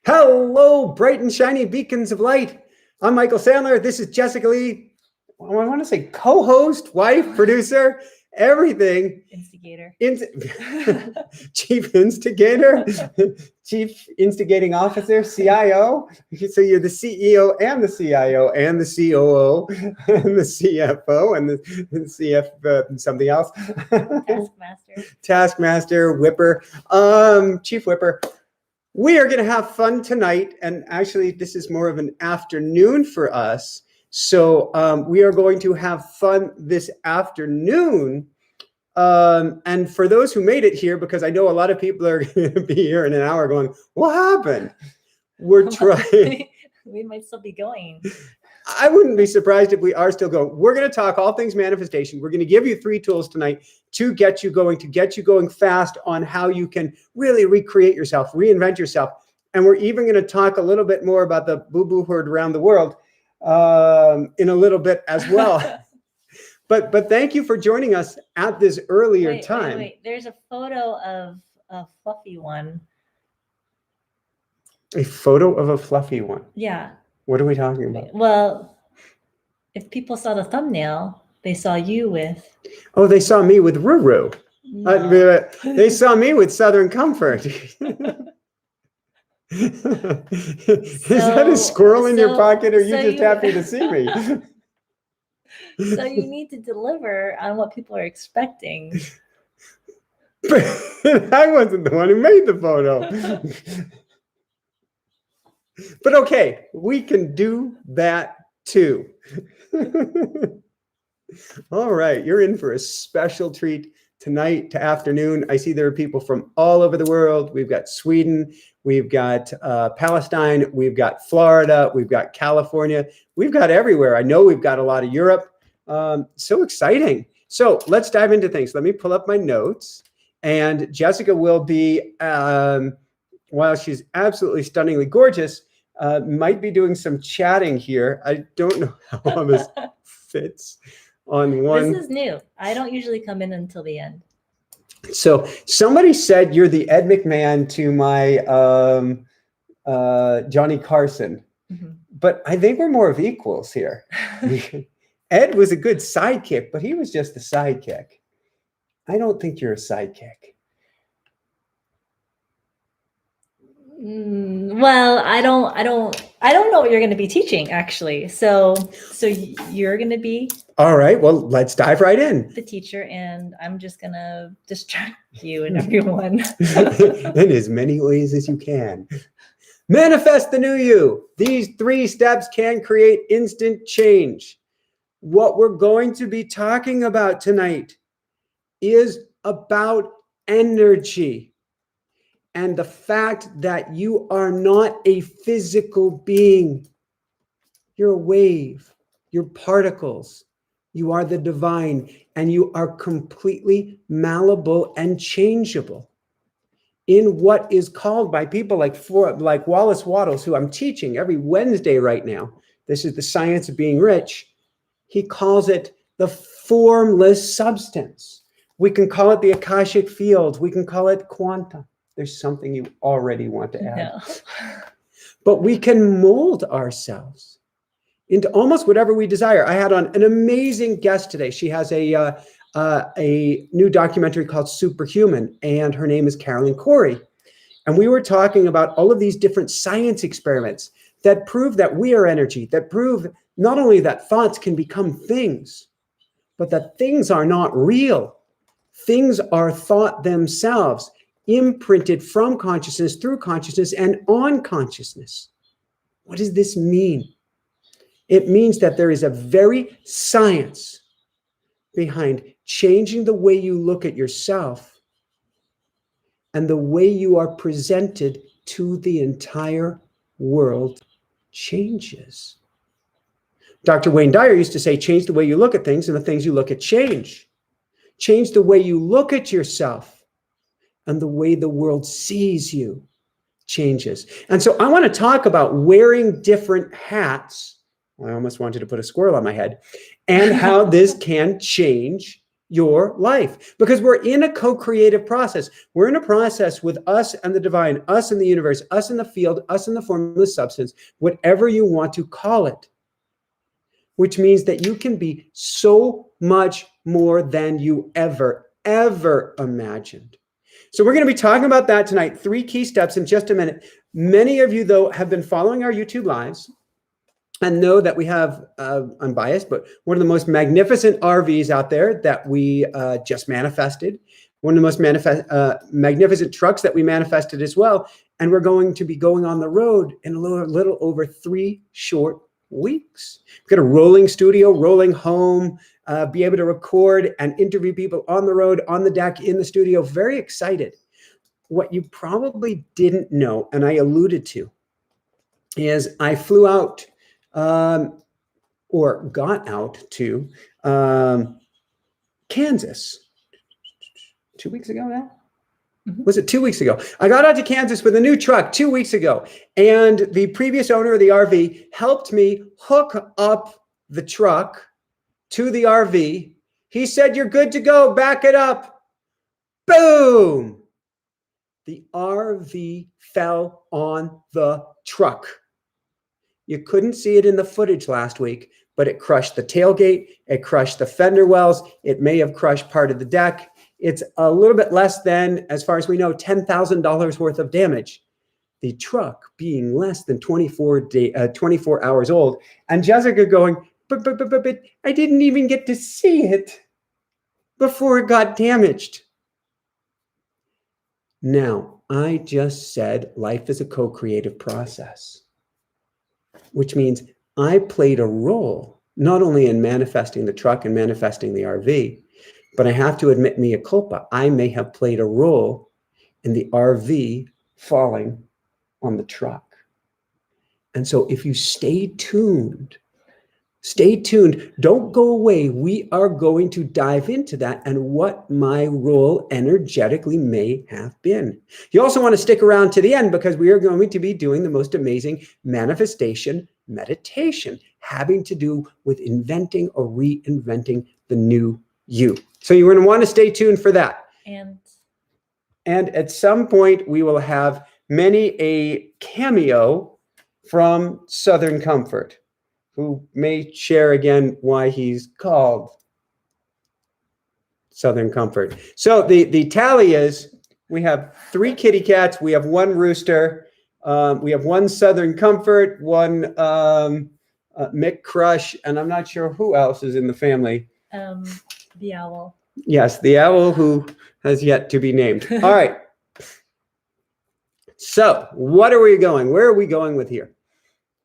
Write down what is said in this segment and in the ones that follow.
Hello, bright and shiny beacons of light. I'm Michael Sandler. This is Jessica Lee. I want to say co-host, wife, producer, everything. Instigator. Chief instigator, chief instigating officer, CIO. So you're the CEO and the CIO and the COO and the CFO and the CF something else. Taskmaster, whipper, chief whipper. We are going to have fun tonight, and actually this is more of an afternoon for us. So we are going to have fun this afternoon. And for those who made it here, because I know a lot of people are going to be here in an hour going, what happened? We're trying. We might still be going. I wouldn't be surprised if we are still going. We're going to talk all things manifestation. We're going to give you 3 tools tonight to get you going fast on how you can really recreate yourself, reinvent yourself. And we're even going to talk a little bit more about the boo-boo herd around the world in a little bit as well. But thank you for joining us at this earlier time. Wait. There's a photo of a fluffy one. A photo of a fluffy one? Yeah. What are we talking about? Well, if people saw the thumbnail, they saw you with... Oh, they saw me with Ruru. No. They saw me with Southern Comfort. Is that a squirrel in your pocket, or you just happy to see me? So you need to deliver on what people are expecting. I wasn't the one who made the photo. But okay, we can do that too. All right, you're in for a special treat tonight to afternoon. I see there are people from all over the world. We've got Sweden, we've got Palestine, we've got Florida, we've got California, we've got everywhere. I know we've got a lot of Europe. So exciting. So let's dive into things. Let me pull up my notes, and Jessica will be, while she's absolutely stunningly gorgeous, might be doing some chatting here. I don't know how all this fits on one. This is new. I don't usually come in until the end. So somebody said you're the Ed McMahon to my Johnny Carson, but I think we're more of equals here. Ed was a good sidekick, but he was just a sidekick. I don't think you're a sidekick. Well, I don't know what you're going to be teaching, actually. So you're going to be... All right, well, let's dive right in. The teacher, and I'm just going to distract you and everyone. In as many ways as you can. Manifest the new you. These 3 steps can create instant change. What we're going to be talking about tonight is about energy. And the fact that you are not a physical being. You're a wave. You're particles. You are the divine. And you are completely malleable and changeable. In what is called by people like Wallace Wattles, who I'm teaching every Wednesday right now. This is the science of being rich. He calls it the formless substance. We can call it the Akashic field. We can call it quantum. There's something you already want to add. No. But we can mold ourselves into almost whatever we desire. I had on an amazing guest today. She has a new documentary called Superhuman, and her name is Carolyn Corey. And we were talking about all of these different science experiments that prove that we are energy, that prove not only that thoughts can become things, but that things are not real. Things are thought themselves, imprinted from consciousness, through consciousness, and on consciousness. What does this mean? It means that there is a very science behind changing the way you look at yourself and the way you are presented to the entire world changes. Dr. Wayne Dyer used to say, change the way you look at things and the things you look at change. Change the way you look at yourself and the way the world sees you changes. And so I want to talk about wearing different hats. I almost wanted to put a squirrel on my head, and how this can change your life, because we're in a co-creative process. We're in a process with us and the divine, us and the universe, us in the field, us in the formless substance, whatever you want to call it, which means that you can be so much more than you ever imagined. So we're going to be talking about that tonight. 3 key steps in just a minute. Many of you, though, have been following our YouTube lives and know that we have, I'm biased, but one of the most magnificent RVs out there that we just manifested. One of the most magnificent trucks that we manifested as well. And we're going to be going on the road in a little over 3 short weeks. We've got a rolling studio, rolling home, be able to record and interview people on the road, on the deck, in the studio. Very excited. What you probably didn't know, and I alluded to, is I flew out or got out to Kansas 2 weeks ago now. Was it 2 weeks ago? I got out to Kansas with a new truck 2 weeks ago, and the previous owner of the RV helped me hook up the truck to the RV. He said, "You're good to go. Back it up." Boom! The RV fell on the truck. You couldn't see it in the footage last week, but it crushed the tailgate. It crushed the fender wells. It may have crushed part of the deck. It's a little bit less than, as far as we know, $10,000 worth of damage. The truck being less than 24 hours old. And Jessica going, but I didn't even get to see it before it got damaged. Now, I just said life is a co-creative process, which means I played a role not only in manifesting the truck and manifesting the RV, but I have to admit mea culpa. I may have played a role in the RV falling on the truck. And so if you stay tuned, don't go away. We are going to dive into that and what my role energetically may have been. You also want to stick around to the end, because we are going to be doing the most amazing manifestation meditation, having to do with inventing or reinventing the new you. So you're going to want to stay tuned for that. And at some point, we will have many a cameo from Southern Comfort, who may share again why he's called Southern Comfort. So the tally is, we have 3 kitty cats, we have 1 rooster, we have 1 Southern Comfort, 1 Mick Crush, and I'm not sure who else is in the family. The owl. Yes, the owl who has yet to be named. All right. So what are we going? Where are we going with here?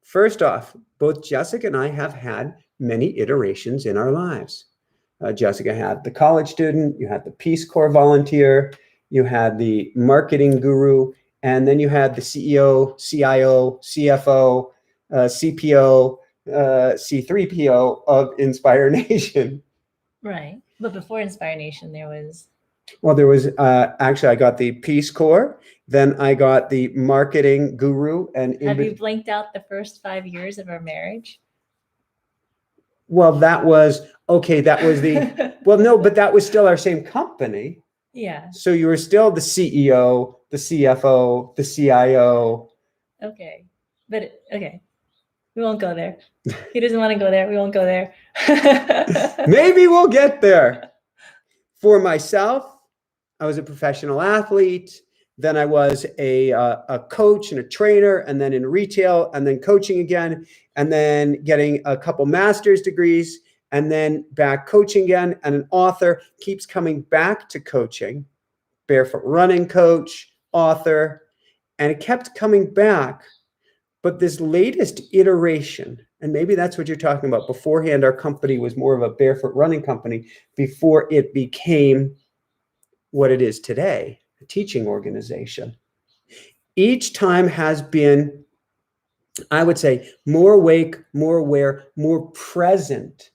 First off, both Jessica and I have had many iterations in our lives. Jessica had the college student, you had the Peace Corps volunteer, you had the marketing guru, and then you had the CEO, CIO, CFO, CPO, C3PO of Inspire Nation. Right. But before Inspire Nation, there was... Well, there was, actually, I got the Peace Corps, then I got the marketing guru. And have you blanked out the first 5 years of our marriage? Well, that was, okay, that was the, well, no, but that was still our same company. Yeah. So you were still the CEO, the CFO, the CIO. Okay. But, okay. We won't go there. He doesn't want to go there. We won't go there. Maybe we'll get there. For myself, I was a professional athlete. Then I was a coach and a trainer, and then in retail, and then coaching again, and then getting a couple master's degrees, and then back coaching again, and an author. Keeps coming back to coaching, barefoot running coach, author, and it kept coming back. But this latest iteration, and maybe that's what you're talking about. Beforehand, our company was more of a barefoot running company before it became what it is today, a teaching organization. Each time has been, I would say, more awake, more aware, more present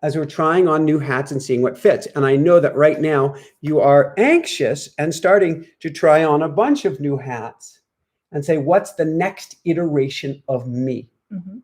as we're trying on new hats and seeing what fits. And I know that right now you are anxious and starting to try on a bunch of new hats and say, what's the next iteration of me? Mm-hmm.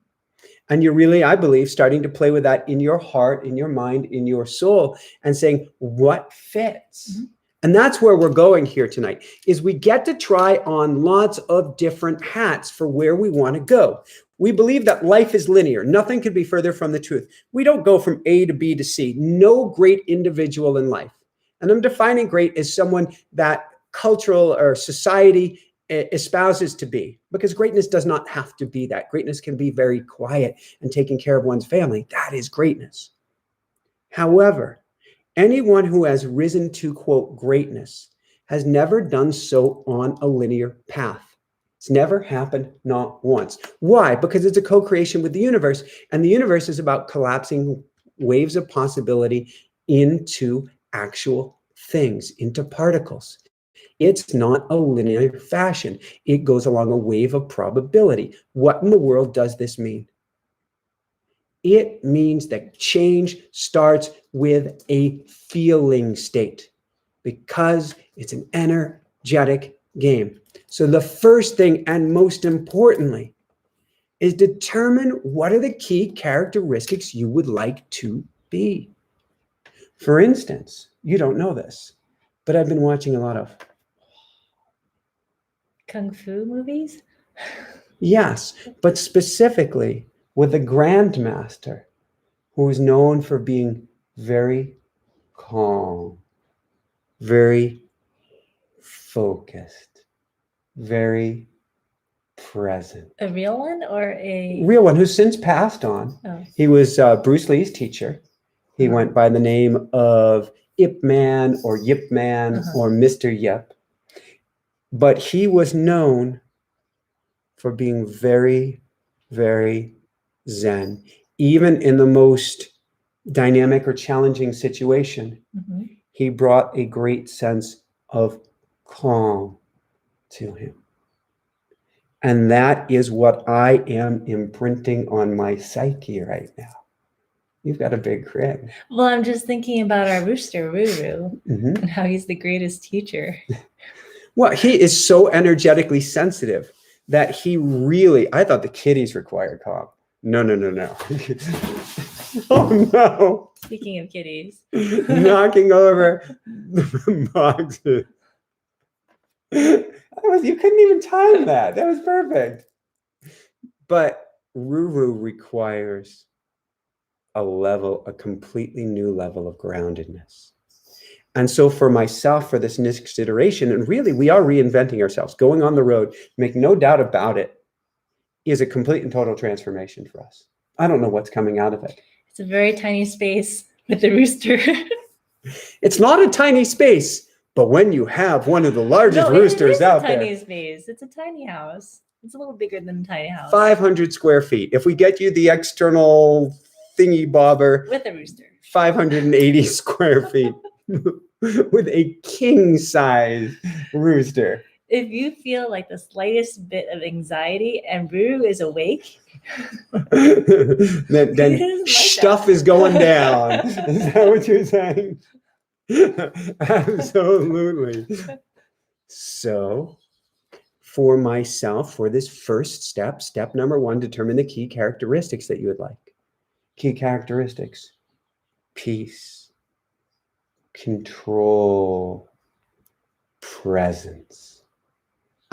And you're really, I believe, starting to play with that in your heart, in your mind, in your soul, and saying, what fits? Mm-hmm. And that's where we're going here tonight, is we get to try on lots of different hats for where we want to go. We believe that life is linear. Nothing could be further from the truth. We don't go from A to B to C. No great individual in life. And I'm defining great as someone that cultural or society espouses to be, because greatness does not have to be that. Greatness can be very quiet and taking care of one's family. That is greatness. However, anyone who has risen to, quote, greatness has never done so on a linear path. It's never happened, not once. Why? Because it's a co-creation with the universe, and the universe is about collapsing waves of possibility into actual things, into particles. It's not a linear fashion. It goes along a wave of probability. What in the world does this mean? It means that change starts with a feeling state, because it's an energetic game. So the first thing, and most importantly, is determine what are the key characteristics you would like to be. For instance, you don't know this, but I've been watching a lot of Kung Fu movies? yes, but specifically with a grandmaster who is known for being very calm, very focused, very present. A real one or a Real one who's since passed on. Oh. He was Bruce Lee's teacher. He went by the name of Ip Man or Yip Man or Mr. Yip. But he was known for being very, very zen. Even in the most dynamic or challenging situation, he brought a great sense of calm to him. And that is what I am imprinting on my psyche right now. You've got a big grin. Well, I'm just thinking about our rooster, Ruru, and how he's the greatest teacher. Well, he is so energetically sensitive that he really, I thought the kitties required calm. No. Oh, no. Speaking of kitties. Knocking over the boxes. You couldn't even time that. That was perfect. But Ruru requires a completely new level of groundedness. And so for myself, for this next iteration, and really we are reinventing ourselves, going on the road, make no doubt about it, is a complete and total transformation for us. I don't know what's coming out of it. It's a very tiny space with the rooster. It's not a tiny space, but when you have one of the largest roosters out there. It's a tiny space. It's a tiny house. It's a little bigger than a tiny house. 500 square feet. If we get you the external thingy bobber. With a rooster. 580 square feet with a king size rooster. If you feel like the slightest bit of anxiety and Ruru is awake, then stuff is going down. Is that what you're saying? Absolutely. So for myself, for this first step number one, determine the key characteristics that you would like. Key characteristics: peace, control, presence.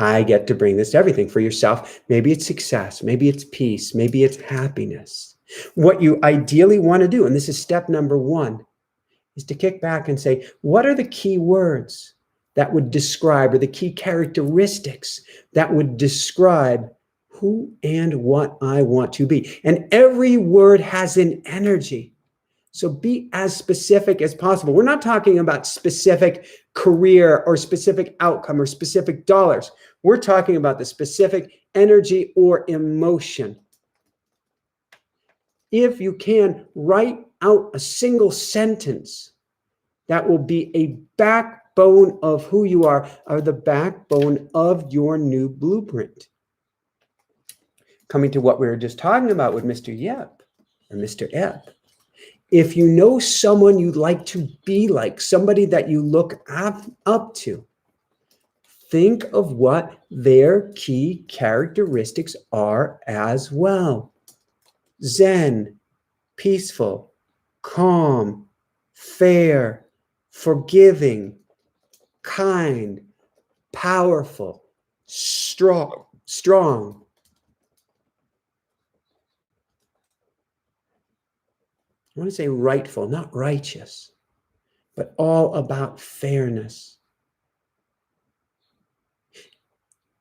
I get to bring this to everything. For yourself, maybe it's success, maybe it's peace, maybe it's happiness. What you ideally want to do, and this is step number one, is to kick back and say, what are the key words that would describe, or the key characteristics that would describe who and what I want to be? And every word has an energy. So be as specific as possible. We're not talking about specific career or specific outcome or specific dollars. We're talking about the specific energy or emotion. If you can, write out a single sentence that will be a backbone of who you are, or the backbone of your new blueprint. Coming to what we were just talking about with Mr. Yep or Mr. Ep. If you know someone you'd like to be like, somebody that you look up to, think of what their key characteristics are as well. zen, peaceful, calm, fair, forgiving, kind, powerful, strong. I want to say rightful, not righteous, but all about fairness.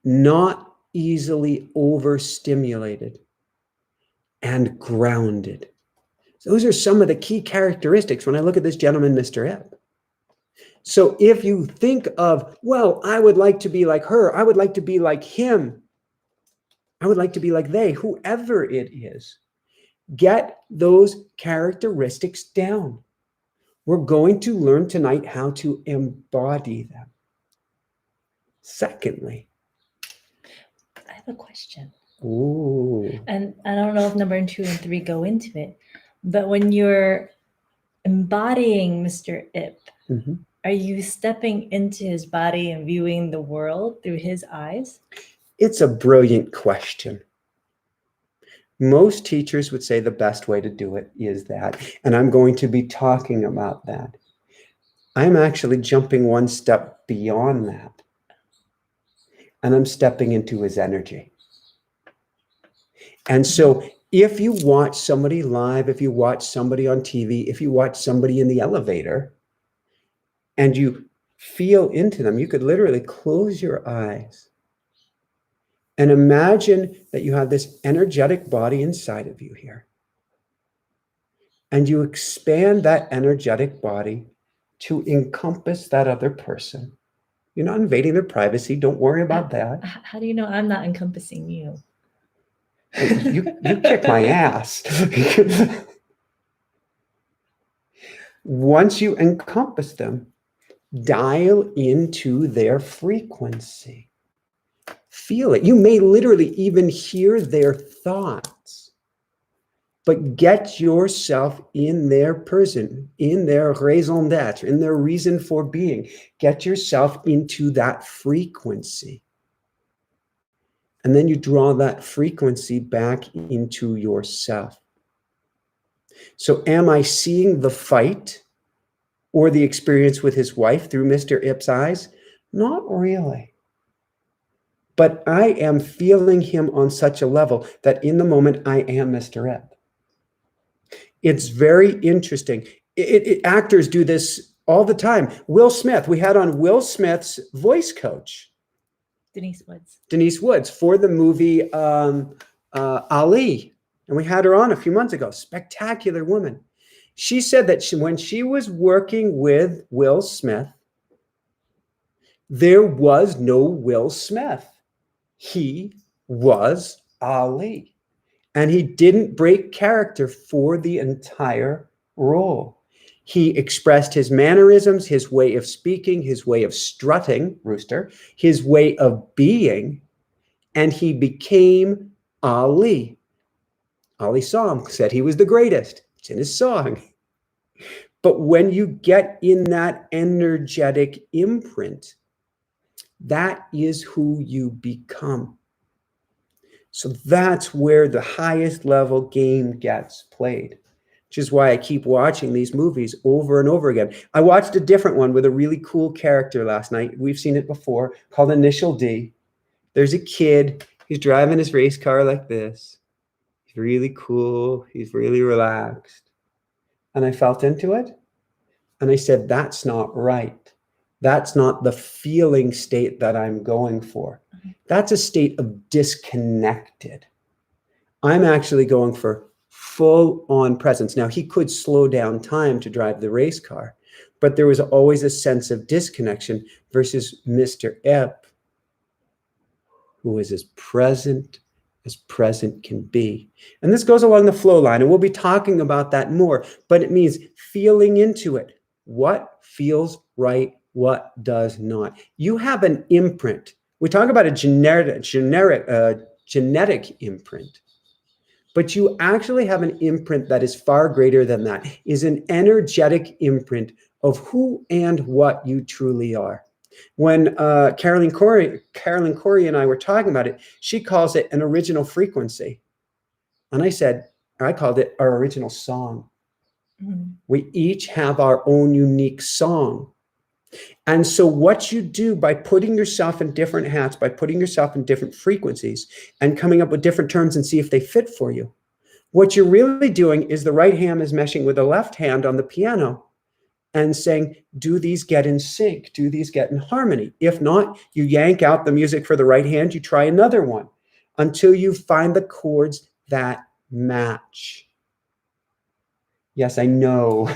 Not easily overstimulated and grounded. Those are some of the key characteristics when I look at this gentleman, Mr. Ip. So if you think of, well, I would like to be like her, I would like to be like him, I would like to be like they, whoever it is, get those characteristics down. We're going to learn tonight how to embody them. Secondly, I have a question. ooh. And I don't know if number 2 and 3 go into it, but when you're embodying Mr. Ip, are you stepping into his body and viewing the world through his eyes? It's a brilliant question. Most teachers would say the best way to do it is that, and I'm going to be talking about that. I'm actually jumping one step beyond that, and I'm stepping into his energy. And so if you watch somebody live, if you watch somebody on TV, if you watch somebody in the elevator, and you feel into them, you could literally close your eyes and imagine that you have this energetic body inside of you here. And you expand that energetic body to encompass that other person. You're not invading their privacy. Don't worry about that. How do you know I'm not encompassing you? You kick my ass. Once you encompass them, dial into their frequency. Feel it. You may literally even hear their thoughts, but get yourself in their person, in their raison d'être, in their reason for being. Get yourself into that frequency. And then you draw that frequency back into yourself. So am I seeing the fight or the experience with his wife through Mr. Ip's eyes? Not really. But I am feeling him on such a level that in the moment I am Mr. Ip. It's very interesting. Actors do this all the time. Will Smith, we had on Will Smith's voice coach. Denise Woods for the movie Ali. And we had her on a few months ago. Spectacular woman. She said that when she was working with Will Smith, there was no Will Smith. He was Ali. And he didn't break character for the entire role. He expressed his mannerisms, his way of speaking, his way of strutting, Rooster, his way of being, and he became Ali. Ali saw him, said he was the greatest. It's in his song. But when you get in that energetic imprint, that is who you become. So that's where the highest level game gets played, which is why I keep watching these movies over and over again. I watched a different one with a really cool character last night. We've seen it before, called Initial D. There's a kid, he's driving his race car like this. He's really cool, he's really relaxed. And I felt into it, and I said, that's not right. That's not the feeling state that I'm going for. That's a state of disconnected. I'm actually going for full on presence. Now, he could slow down time to drive the race car, but there was always a sense of disconnection versus Mr. Ip, who is as present can be. And this goes along the flow line, and we'll be talking about that more, but it means feeling into it. What feels right? What does not? You have an imprint. We talk about a genetic imprint, but you actually have an imprint that is far greater than that, is an energetic imprint of who and what you truly are. When Carolyn Corey and I were talking about it, she calls it an original frequency. And I said, I called it our original song. Mhm. We each have our own unique song. And so what you do by putting yourself in different hats, by putting yourself in different frequencies and coming up with different terms and see if they fit for you, what you're really doing is the right hand is meshing with the left hand on the piano and saying, do these get in sync? Do these get in harmony? If not, you yank out the music for the right hand, you try another one until you find the chords that match. Yes, I know.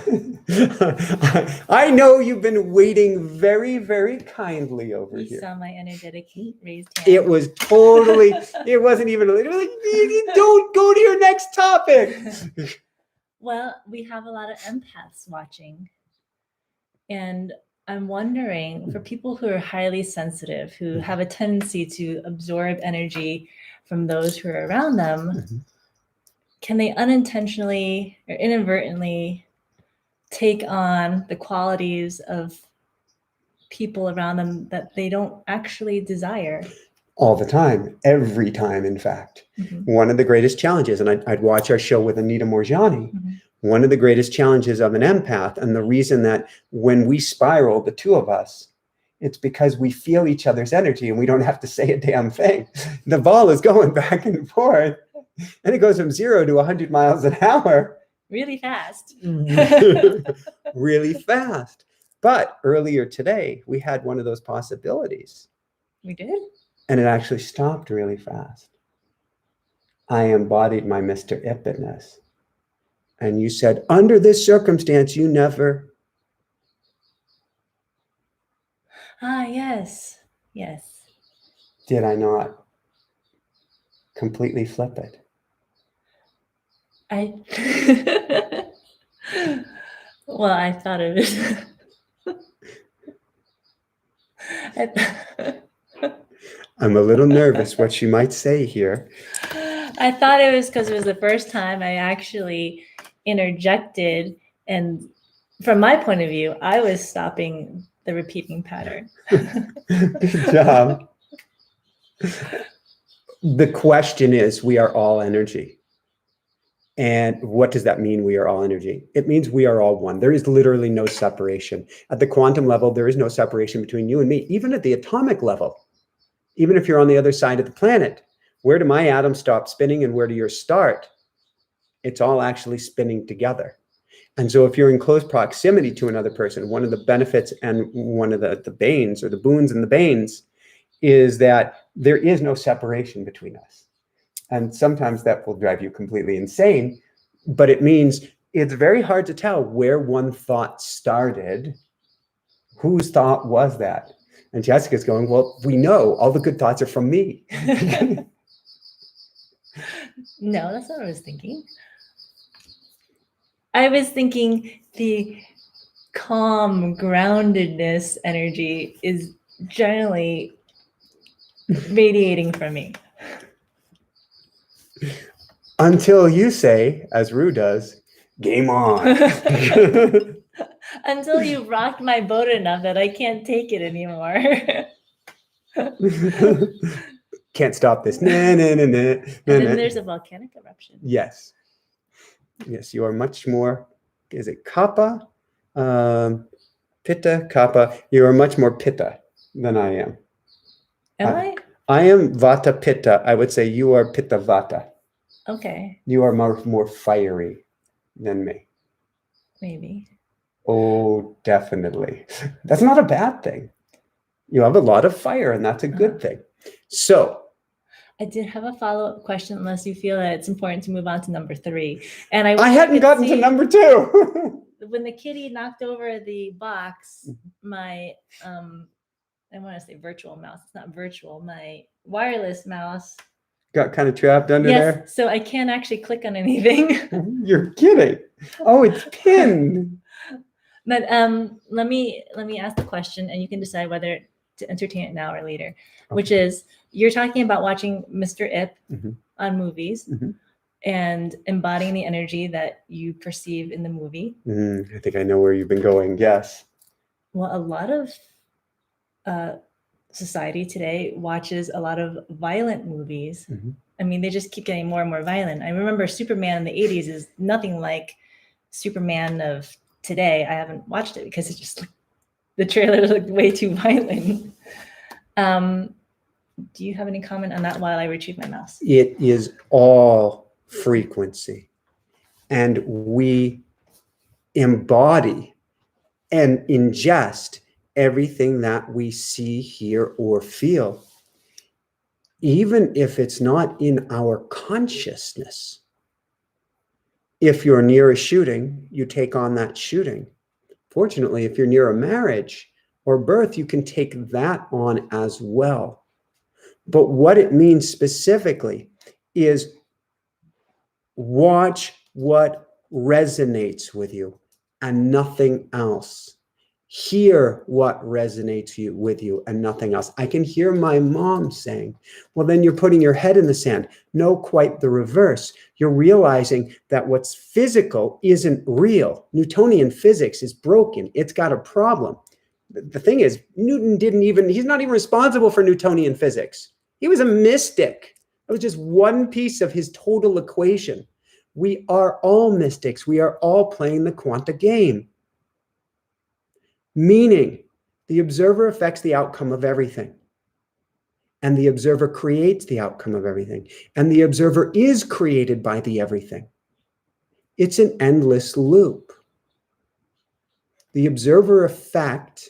I know you've been waiting very, very kindly over You here. saw my energetic raised hand. It was totally, it wasn't even, it was like, don't go to your next topic. Well, we have a lot of empaths watching. And I'm wondering, for people who are highly sensitive, who have a tendency to absorb energy from those who are around them, can they unintentionally or inadvertently take on the qualities of people around them that they don't actually desire? All the time, every time, in fact. One of the greatest challenges, and I'd watch our show with Anita Morjani, one of the greatest challenges of an empath, and the reason that when we spiral, the two of us, it's because we feel each other's energy and we don't have to say a damn thing. The ball is going back and forth, and it goes from 0 to 100 miles an hour. Really fast. Really fast. But earlier today, we had one of those possibilities. We did? And it actually stopped really fast. I embodied my Mr. Ipidness. And you said, under this circumstance, you never. Ah, yes. Yes. Did I not completely flip it? Well, I thought it was. I'm a little nervous what you might say here. I thought it was because it was the first time I actually interjected, and from my point of view, I was stopping the repeating pattern. Good job. The question is, we are all energy. And what does that mean, we are all energy? It means we are all one. There is literally no separation. At the quantum level, there is no separation between you and me. Even at the atomic level, even if you're on the other side of the planet, where do my atoms stop spinning and where do yours start? It's all actually spinning together. And so if you're in close proximity to another person, one of the benefits and one of the banes or the boons and the banes is that there is no separation between us. And sometimes that will drive you completely insane, but it means it's very hard to tell where one thought started. Whose thought was that? And Jessica's going, well, we know all the good thoughts are from me. No, that's not what I was thinking. I was thinking the calm, groundedness energy is generally radiating from me. Until you say, as Rue does, game on. Until you rocked my boat enough that I can't take it anymore. Can't stop this. Nah, nah, nah, nah, And then there's a volcanic eruption. Yes. Yes, you are much more, is it Kappa? Pitta, Kappa. You are much more Pitta than I am. Am I? I am Vata Pitta. I would say you are Pitta Vata. Okay. You are more fiery than me. Maybe. Oh, definitely. That's not a bad thing. You have a lot of fire, and that's a good thing. So I did have a follow-up question, unless you feel that it's important to move on to number 3. And I hadn't gotten to number 2. When the kitty knocked over the box, my I want to say virtual mouse. It's not virtual. My wireless mouse got kind of trapped under there. So I can't actually click on anything. You're kidding. Oh, it's pinned. But let me ask the question, and you can decide whether to entertain it now or later. Okay. Which is, you're talking about watching Mr. Ip on movies and embodying the energy that you perceive in the movie. I think I know where you've been going. Yes. Well, a lot of society today watches a lot of violent movies. Mhm. I mean, they just keep getting more and more violent. I remember Superman in the 80s is nothing like Superman of today. I haven't watched it because it's just the trailer looked way too violent. Do you have any comment on that while I retrieve my mouse? It is all frequency. And we embody and ingest everything that we see, hear, or feel, even if it's not in our consciousness. If you're near a shooting, you take on that shooting. Fortunately, if you're near a marriage or birth, you can take that on as well. But what it means specifically is watch what resonates with you and nothing else. Hear what resonates with you and nothing else. I can hear my mom saying, well, then you're putting your head in the sand. No, quite the reverse. You're realizing that what's physical isn't real. Newtonian physics is broken. It's got a problem. The thing is, Newton he's not even responsible for Newtonian physics. He was a mystic. It was just one piece of his total equation. We are all mystics. We are all playing the quanta game. Meaning, the observer affects the outcome of everything. And the observer creates the outcome of everything. And the observer is created by the everything. It's an endless loop. The observer effect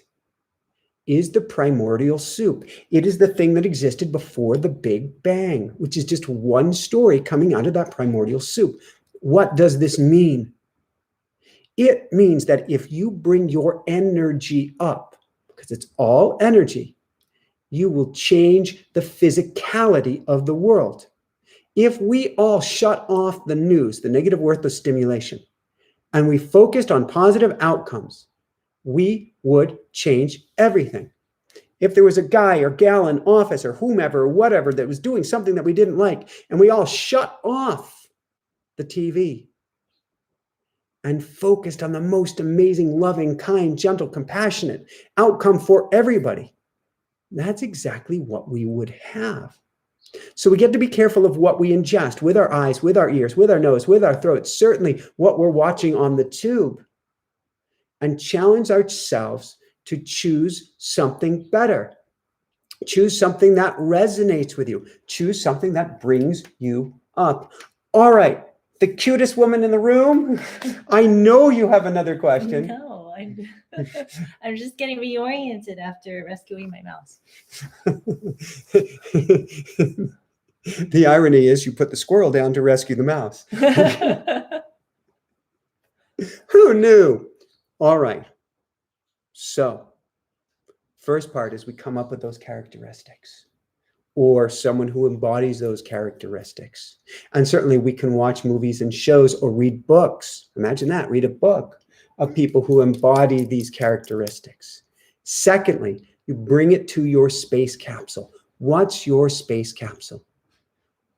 is the primordial soup. It is the thing that existed before the Big Bang, which is just one story coming out of that primordial soup. What does this mean? It means that if you bring your energy up, because it's all energy, you will change the physicality of the world. If we all shut off the news, the negative worthless stimulation, and we focused on positive outcomes, we would change everything. If there was a guy or gal in office or whomever or whatever that was doing something that we didn't like, and we all shut off the TV and focused on the most amazing, loving, kind, gentle, compassionate outcome for everybody, that's exactly what we would have. So we get to be careful of what we ingest with our eyes, with our ears, with our nose, with our throat, certainly what we're watching on the tube, and challenge ourselves to choose something better. Choose something that resonates with you. Choose something that brings you up. All right, the cutest woman in the room. I know you have another question. No, I'm just getting reoriented after rescuing my mouse. The irony is you put the squirrel down to rescue the mouse. Who knew? All right. So, first part is we come up with those characteristics, or someone who embodies those characteristics. And certainly we can watch movies and shows or read books. Imagine that, read a book of people who embody these characteristics. Secondly, you bring it to your space capsule. What's your space capsule?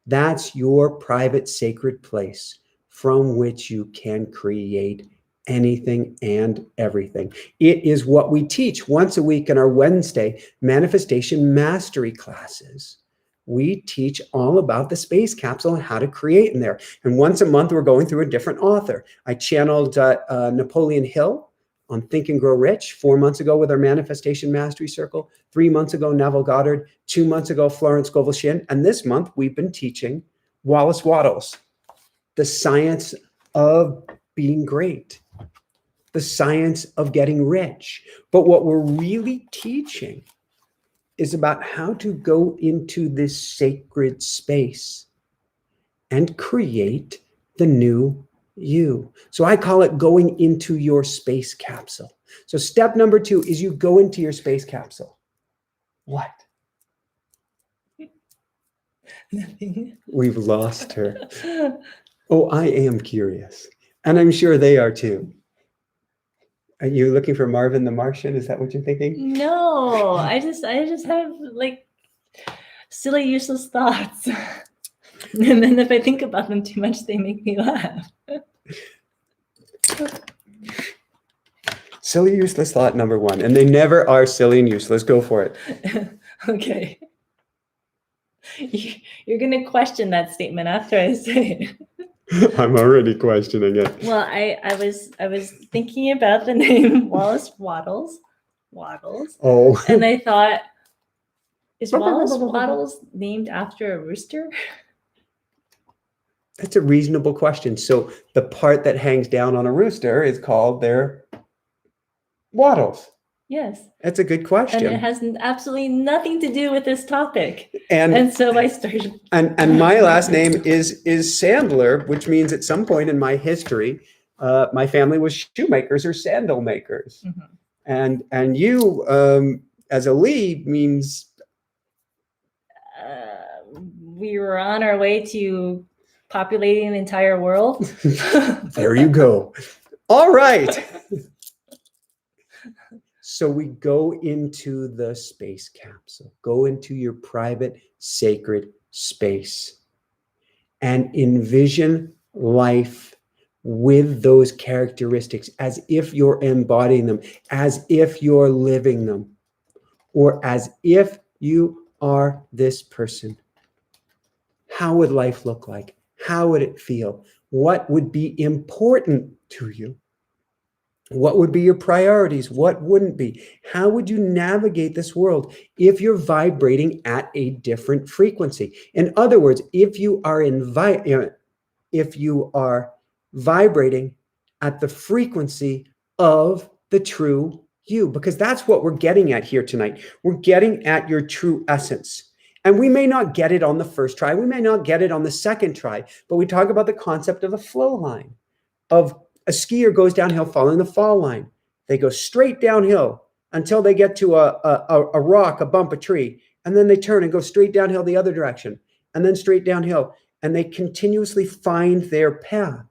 That's your private sacred place from which you can create anything and everything. It is what we teach once a week in our Wednesday manifestation mastery classes. We teach all about the space capsule and how to create in there. And once a month, we're going through a different author. I channeled Napoleon Hill on Think and Grow Rich 4 months ago with our manifestation mastery circle. 3 months ago, Neville Goddard. 2 months ago, Florence Scovel-Shinn. And this month, we've been teaching Wallace Wattles, the science of being great, the science of getting rich. But what we're really teaching is about how to go into this sacred space and create the new you. So I call it going into your space capsule. So step number 2 is you go into your space capsule. What? Nothing. We've lost her. Oh, I am curious. And I'm sure they are too. Are you looking for Marvin the Martian? Is that what you're thinking? No, I just have like silly, useless thoughts. And then if I think about them too much, they make me laugh. Silly, useless thought number 1. And they never are silly and useless. Go for it. Okay. You're going to question that statement after I say it. I'm already questioning it. Well, I was thinking about the name Wallace Waddles. Oh. And I thought, is Wallace Waddles named after a rooster? That's a reasonable question. So the part that hangs down on a rooster is called their wattles. Yes. That's a good question. And it has absolutely nothing to do with this topic. And And so I started. and my last name is Sandler, which means at some point in my history, my family was shoemakers or sandal makers. Mhm. And you, as a Lee, means We were on our way to populating the entire world. there you go. All right. So we go into the space capsule, go into your private, sacred space, and envision life with those characteristics as if you're embodying them, as if you're living them, or as if you are this person. How would life look like? How would it feel? What would be important to you? What would be your priorities? What wouldn't be? How would you navigate this world if you're vibrating at a different frequency? In other words, if you are vibrating at the frequency of the true you, because that's what we're getting at here tonight. We're getting at your true essence. And we may not get it on the first try. We may not get it on the second try, but we talk about the concept of a flow line, of a skier goes downhill following the fall line. They go straight downhill until they get to a rock, a bump, a tree, and then they turn and go straight downhill the other direction, and then straight downhill, and they continuously find their path,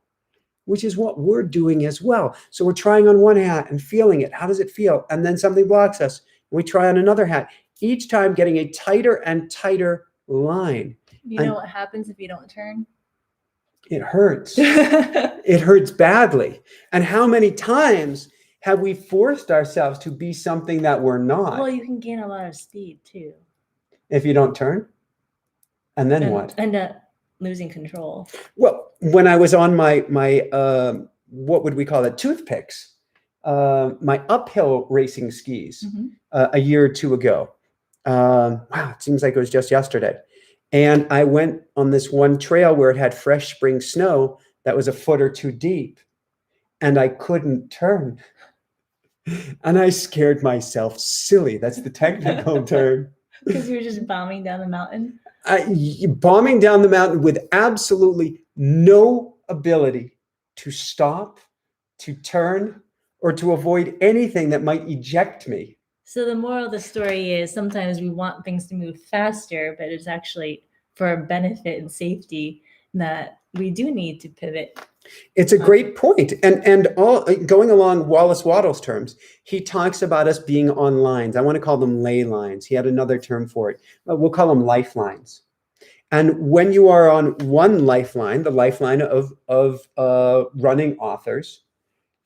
which is what we're doing as well. So we're trying on one hat and feeling it. How does it feel? And then something blocks us. We try on another hat, each time getting a tighter and tighter line. You know what happens if you don't turn? It hurts. It hurts badly. And how many times have we forced ourselves to be something that we're not? Well, you can gain a lot of speed too. If you don't turn? And then what? End up losing control. Well, when I was on my what would we call it? Toothpicks, my uphill racing skis a year or two ago. Wow, it seems like it was just yesterday. And I went on this one trail where it had fresh spring snow that was a foot or two deep, and I couldn't turn. And I scared myself silly. That's the technical term. Because you were just bombing down the mountain? Bombing down the mountain with absolutely no ability to stop, to turn, or to avoid anything that might eject me. So the moral of the story is sometimes we want things to move faster, but it's actually for our benefit and safety that we do need to pivot. It's a great point. And all going along Wallace Waddles' terms, he talks about us being on lines. I want to call them ley lines. He had another term for it. We'll call them lifelines. And when you are on one lifeline, the lifeline of running authors,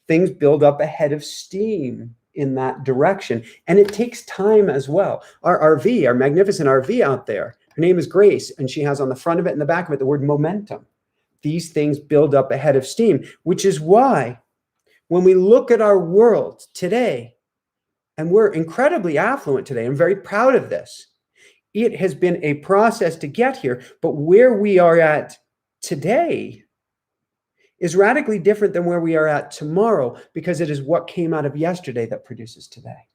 things build up a head of steam in that direction. And it takes time as well. Our RV, our magnificent RV out there, her name is Grace, and she has on the front of it and the back of it the word momentum. These things build up a head of steam, which is why when we look at our world today, and we're incredibly affluent today, I'm very proud of this. It has been a process to get here, but where we are at today is radically different than where we are at tomorrow, because it is what came out of yesterday that produces today.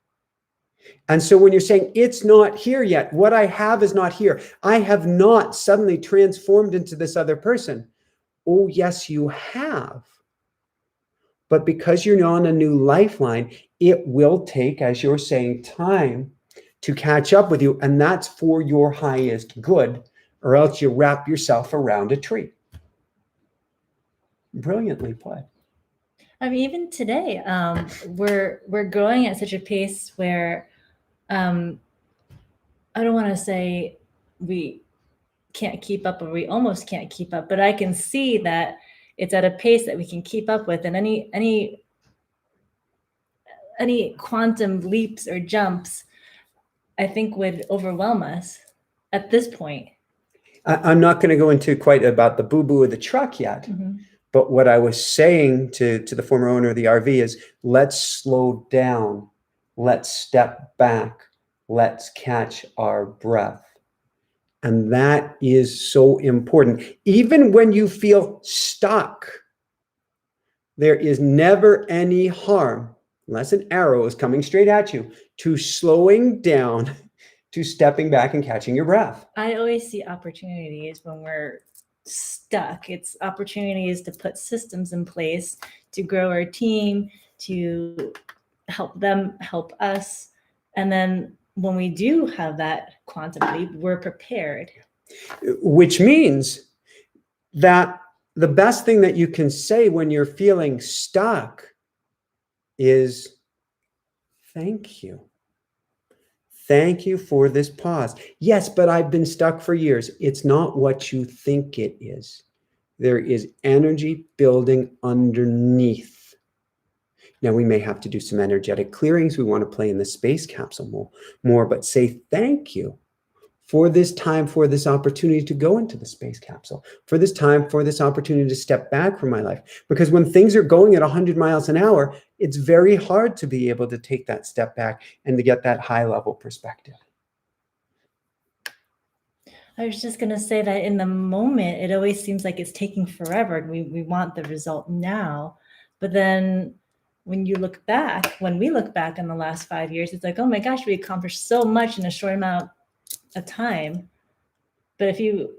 And so when you're saying it's not here yet, what I have is not here. I have not suddenly transformed into this other person. Oh, yes, you have. But because you're on a new lifeline, it will take, as you're saying, time to catch up with you. And that's for your highest good, or else you wrap yourself around a tree. Brilliantly put. I mean, even today, we're growing at such a pace where I don't want to say we can't keep up, or we almost can't keep up, but I can see that it's at a pace that we can keep up with, and any quantum leaps or jumps, I think would overwhelm us at this point. I'm not going to go into quite about the boo-boo of the truck yet. Mhm. But what I was saying to the former owner of the RV is, let's slow down. Let's step back. Let's catch our breath. And that is so important. Even when you feel stuck, there is never any harm, unless an arrow is coming straight at you, to slowing down, to stepping back and catching your breath. I always see opportunities when we're stuck. It's opportunities to put systems in place to grow our team, to help them help us. And then when we do have that quantum leap, we're prepared. Which means that the best thing that you can say when you're feeling stuck is, thank you. Thank you for this pause. Yes, but I've been stuck for years. It's not what you think it is. There is energy building underneath. Now, we may have to do some energetic clearings. We want to play in the space capsule more, but say thank you for this time, for this opportunity to go into the space capsule, for this time, for this opportunity to step back from my life. Because when things are going at 100 miles an hour, it's very hard to be able to take that step back and to get that high level perspective. I was just going to say that in the moment, it always seems like it's taking forever. We want the result now. But then when we look back in the last 5 years, it's like, oh my gosh, we accomplished so much in a short amount of time. But if you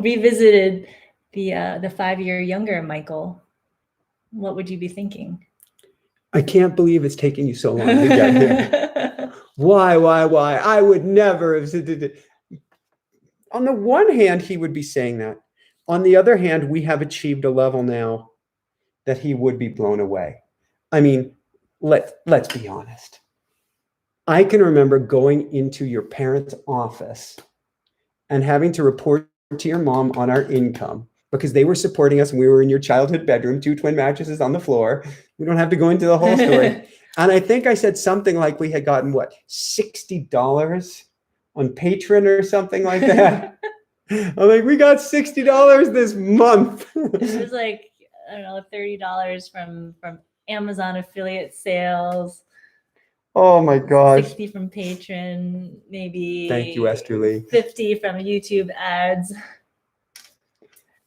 revisited the 5-year younger Michael, what would you be thinking? I can't believe it's taking you so long to get here. Why? I would never have. On the one hand, he would be saying that. On the other hand, we have achieved a level now that he would be blown away. I mean, let's be honest. I can remember going into your parents' office and having to report to your mom on our income because they were supporting us and we were in your childhood bedroom, 2 twin mattresses on the floor. We don't have to go into the whole story. And I think I said something like we had gotten, what, $60 on Patreon or something like that. I'm like, we got $60 this month. It was like, I don't know, $30 from Amazon affiliate sales. Oh my gosh. 60 from Patreon, maybe. Thank you, Esther Lee. 50 from YouTube ads.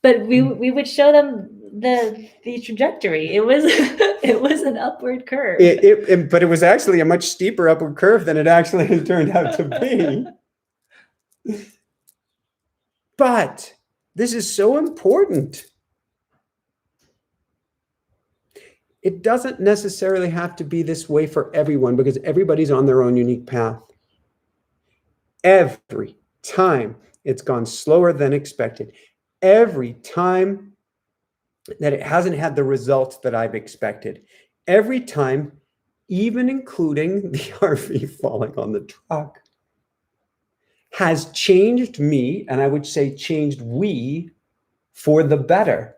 But we would show them the trajectory. It was it was an upward curve. But it was actually a much steeper upward curve than it actually has turned out to be. But this is so important. It doesn't necessarily have to be this way for everyone because everybody's on their own unique path. Every time it's gone slower than expected, every time that it hasn't had the results that I've expected, every time, even including the RV falling on the truck, has changed me, and I would say changed we for the better.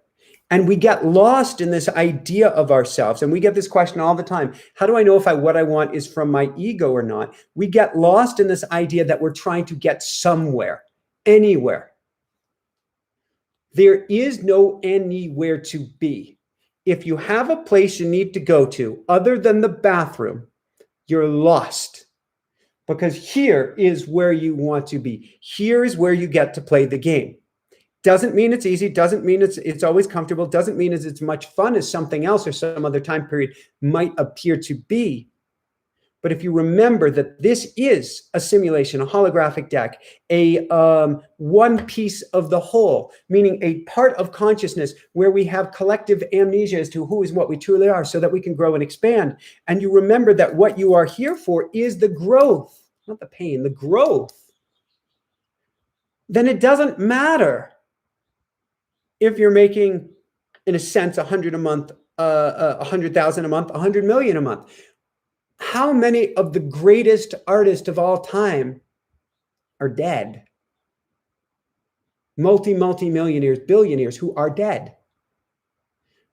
And we get lost in this idea of ourselves. And we get this question all the time. How do I know if what I want is from my ego or not? We get lost in this idea that we're trying to get somewhere, anywhere. There is no anywhere to be. If you have a place you need to go to other than the bathroom, you're lost. Because here is where you want to be. Here is where you get to play the game. Doesn't mean it's easy, doesn't mean it's always comfortable, doesn't mean it's as much fun as something else or some other time period might appear to be. But if you remember that this is a simulation, a holographic deck, a one piece of the whole, meaning a part of consciousness where we have collective amnesia as to who is what we truly are so that we can grow and expand. And you remember that what you are here for is the growth, not the pain, the growth. Then it doesn't matter if you're making, in a sense, 100 a month, 100,000 a month, 100 million a month. How many of the greatest artists of all time are dead? Multi-millionaires, billionaires who are dead.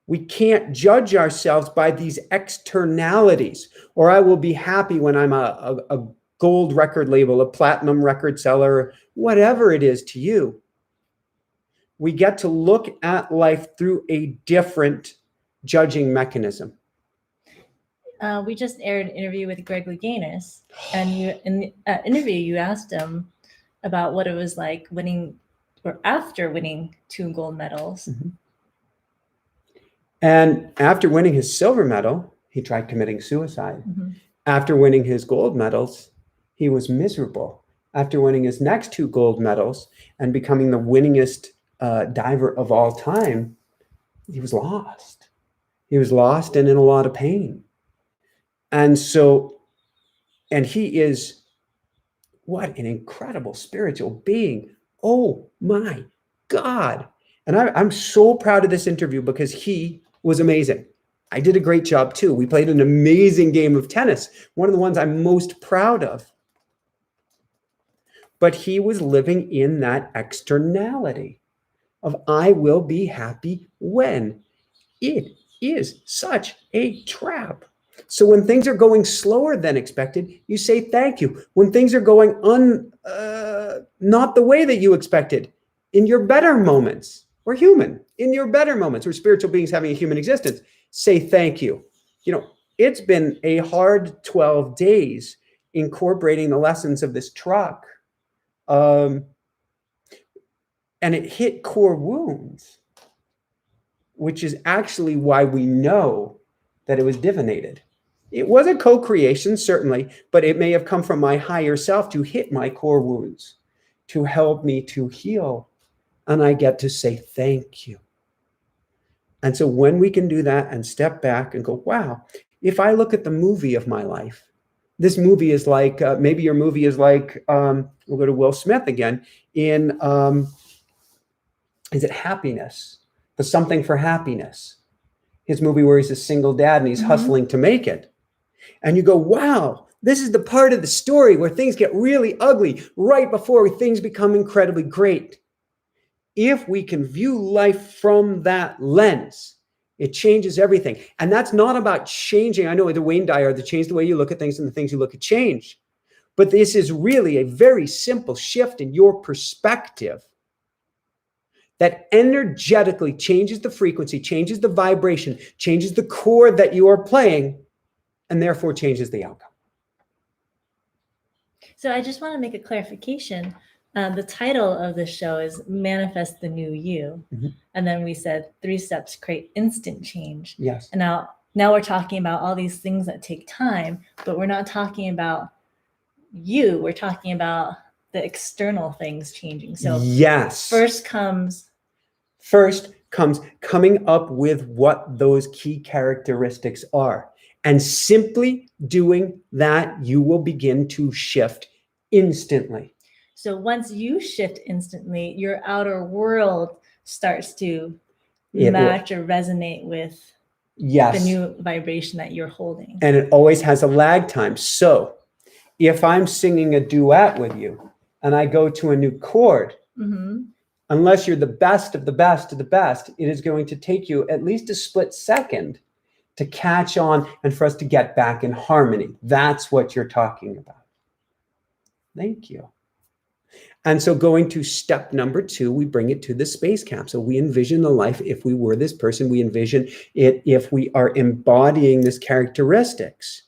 We can't judge ourselves by these externalities, or I will be happy when I'm a gold record label, a platinum record seller, whatever it is to you. We get to look at life through a different judging mechanism. We just aired an interview with Greg Louganis, and in the interview, you asked him about what it was like winning, or after winning 2 gold medals. Mm-hmm. And after winning his silver medal, he tried committing suicide. Mm-hmm. After winning his gold medals, he was miserable. After winning his next 2 gold medals and becoming the winningest diver of all time, he was lost. He was lost and in a lot of pain. And he is, what an incredible spiritual being. Oh my God. And I'm so proud of this interview because he was amazing. I did a great job too. We played an amazing game of tennis, one of the ones I'm most proud of. But he was living in that externality of I will be happy when. It is such a trap. So when things are going slower than expected, you say thank you. When things are going not the way that you expected, in your better moments, we're human. In your better moments, we're spiritual beings having a human existence, say thank you. You know, it's been a hard 12 days incorporating the lessons of this truck. And it hit core wounds, which is actually why we know that it was divinated. It was a co-creation, certainly, but it may have come from my higher self to hit my core wounds, to help me to heal. And I get to say thank you. And so when we can do that and step back and go, wow, if I look at the movie of my life, this movie is like, maybe your movie is like, we'll go to Will Smith again, in, is it Happiness? The Something for Happiness. His movie where he's a single dad and he's hustling to make it. And you go, wow, this is the part of the story where things get really ugly right before things become incredibly great. If we can view life from that lens, it changes everything. And that's not about changing. I know the Wayne Dyer, to change the way you look at things and the things you look at change. But this is really a very simple shift in your perspective that energetically changes the frequency, changes the vibration, changes the chord that you are playing, and therefore changes the outcome. So I just want to make a clarification. The title of the show is Manifest the New You. Mm-hmm. And then we said 3 steps create instant change. Yes. And now we're talking about all these things that take time, but we're not talking about you. We're talking about the external things changing. So yes. First comes coming up with what those key characteristics are. And simply doing that, you will begin to shift instantly. So once you shift instantly, your outer world starts to match or resonate with the new vibration that you're holding. And it always has a lag time. So if I'm singing a duet with you and I go to a new chord, unless you're the best of the best of the best, it is going to take you at least a split second to catch on and for us to get back in harmony. That's what you're talking about. Thank you. And so going to step number 2, we bring it to the space capsule. We envision the life if we were this person. We envision it if we are embodying this characteristics.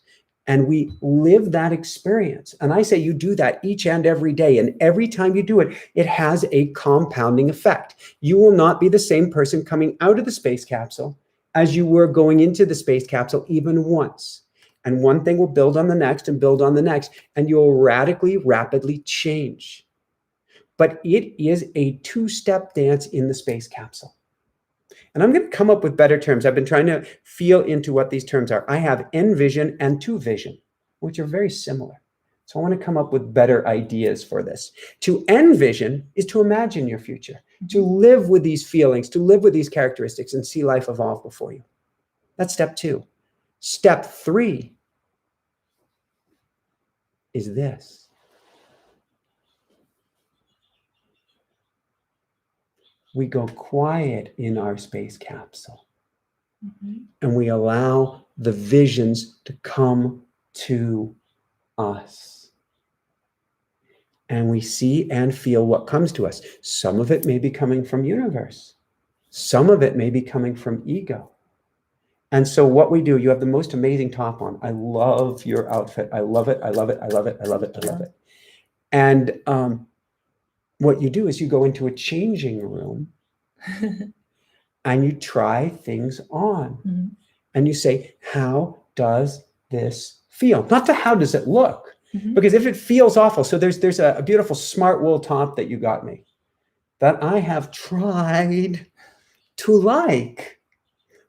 And we live that experience. And I say you do that each and every day. And every time you do it, it has a compounding effect. You will not be the same person coming out of the space capsule as you were going into the space capsule even once. And one thing will build on the next and build on the next. And you'll radically, rapidly change. But it is a 2-step dance in the space capsule. And I'm going to come up with better terms. I've been trying to feel into what these terms are. I have envision and to vision, which are very similar. So I want to come up with better ideas for this. To envision is to imagine your future, to live with these feelings, to live with these characteristics and see life evolve before you. That's step 2. Step 3 is this. We go quiet in our space capsule and we allow the visions to come to us. and we see and feel what comes to us. Some of it may be coming from universe. Some of it may be coming from ego. And so what we do, you have the most amazing top on. I love your outfit. I love it. I love it. I love it. I love it. I love it. And what you do is you go into a changing room and you try things on. Mm-hmm. And you say, how does this feel? Not to how does it look? Mm-hmm. Because if it feels awful, so there's a beautiful smart wool top that you got me that I have tried to like,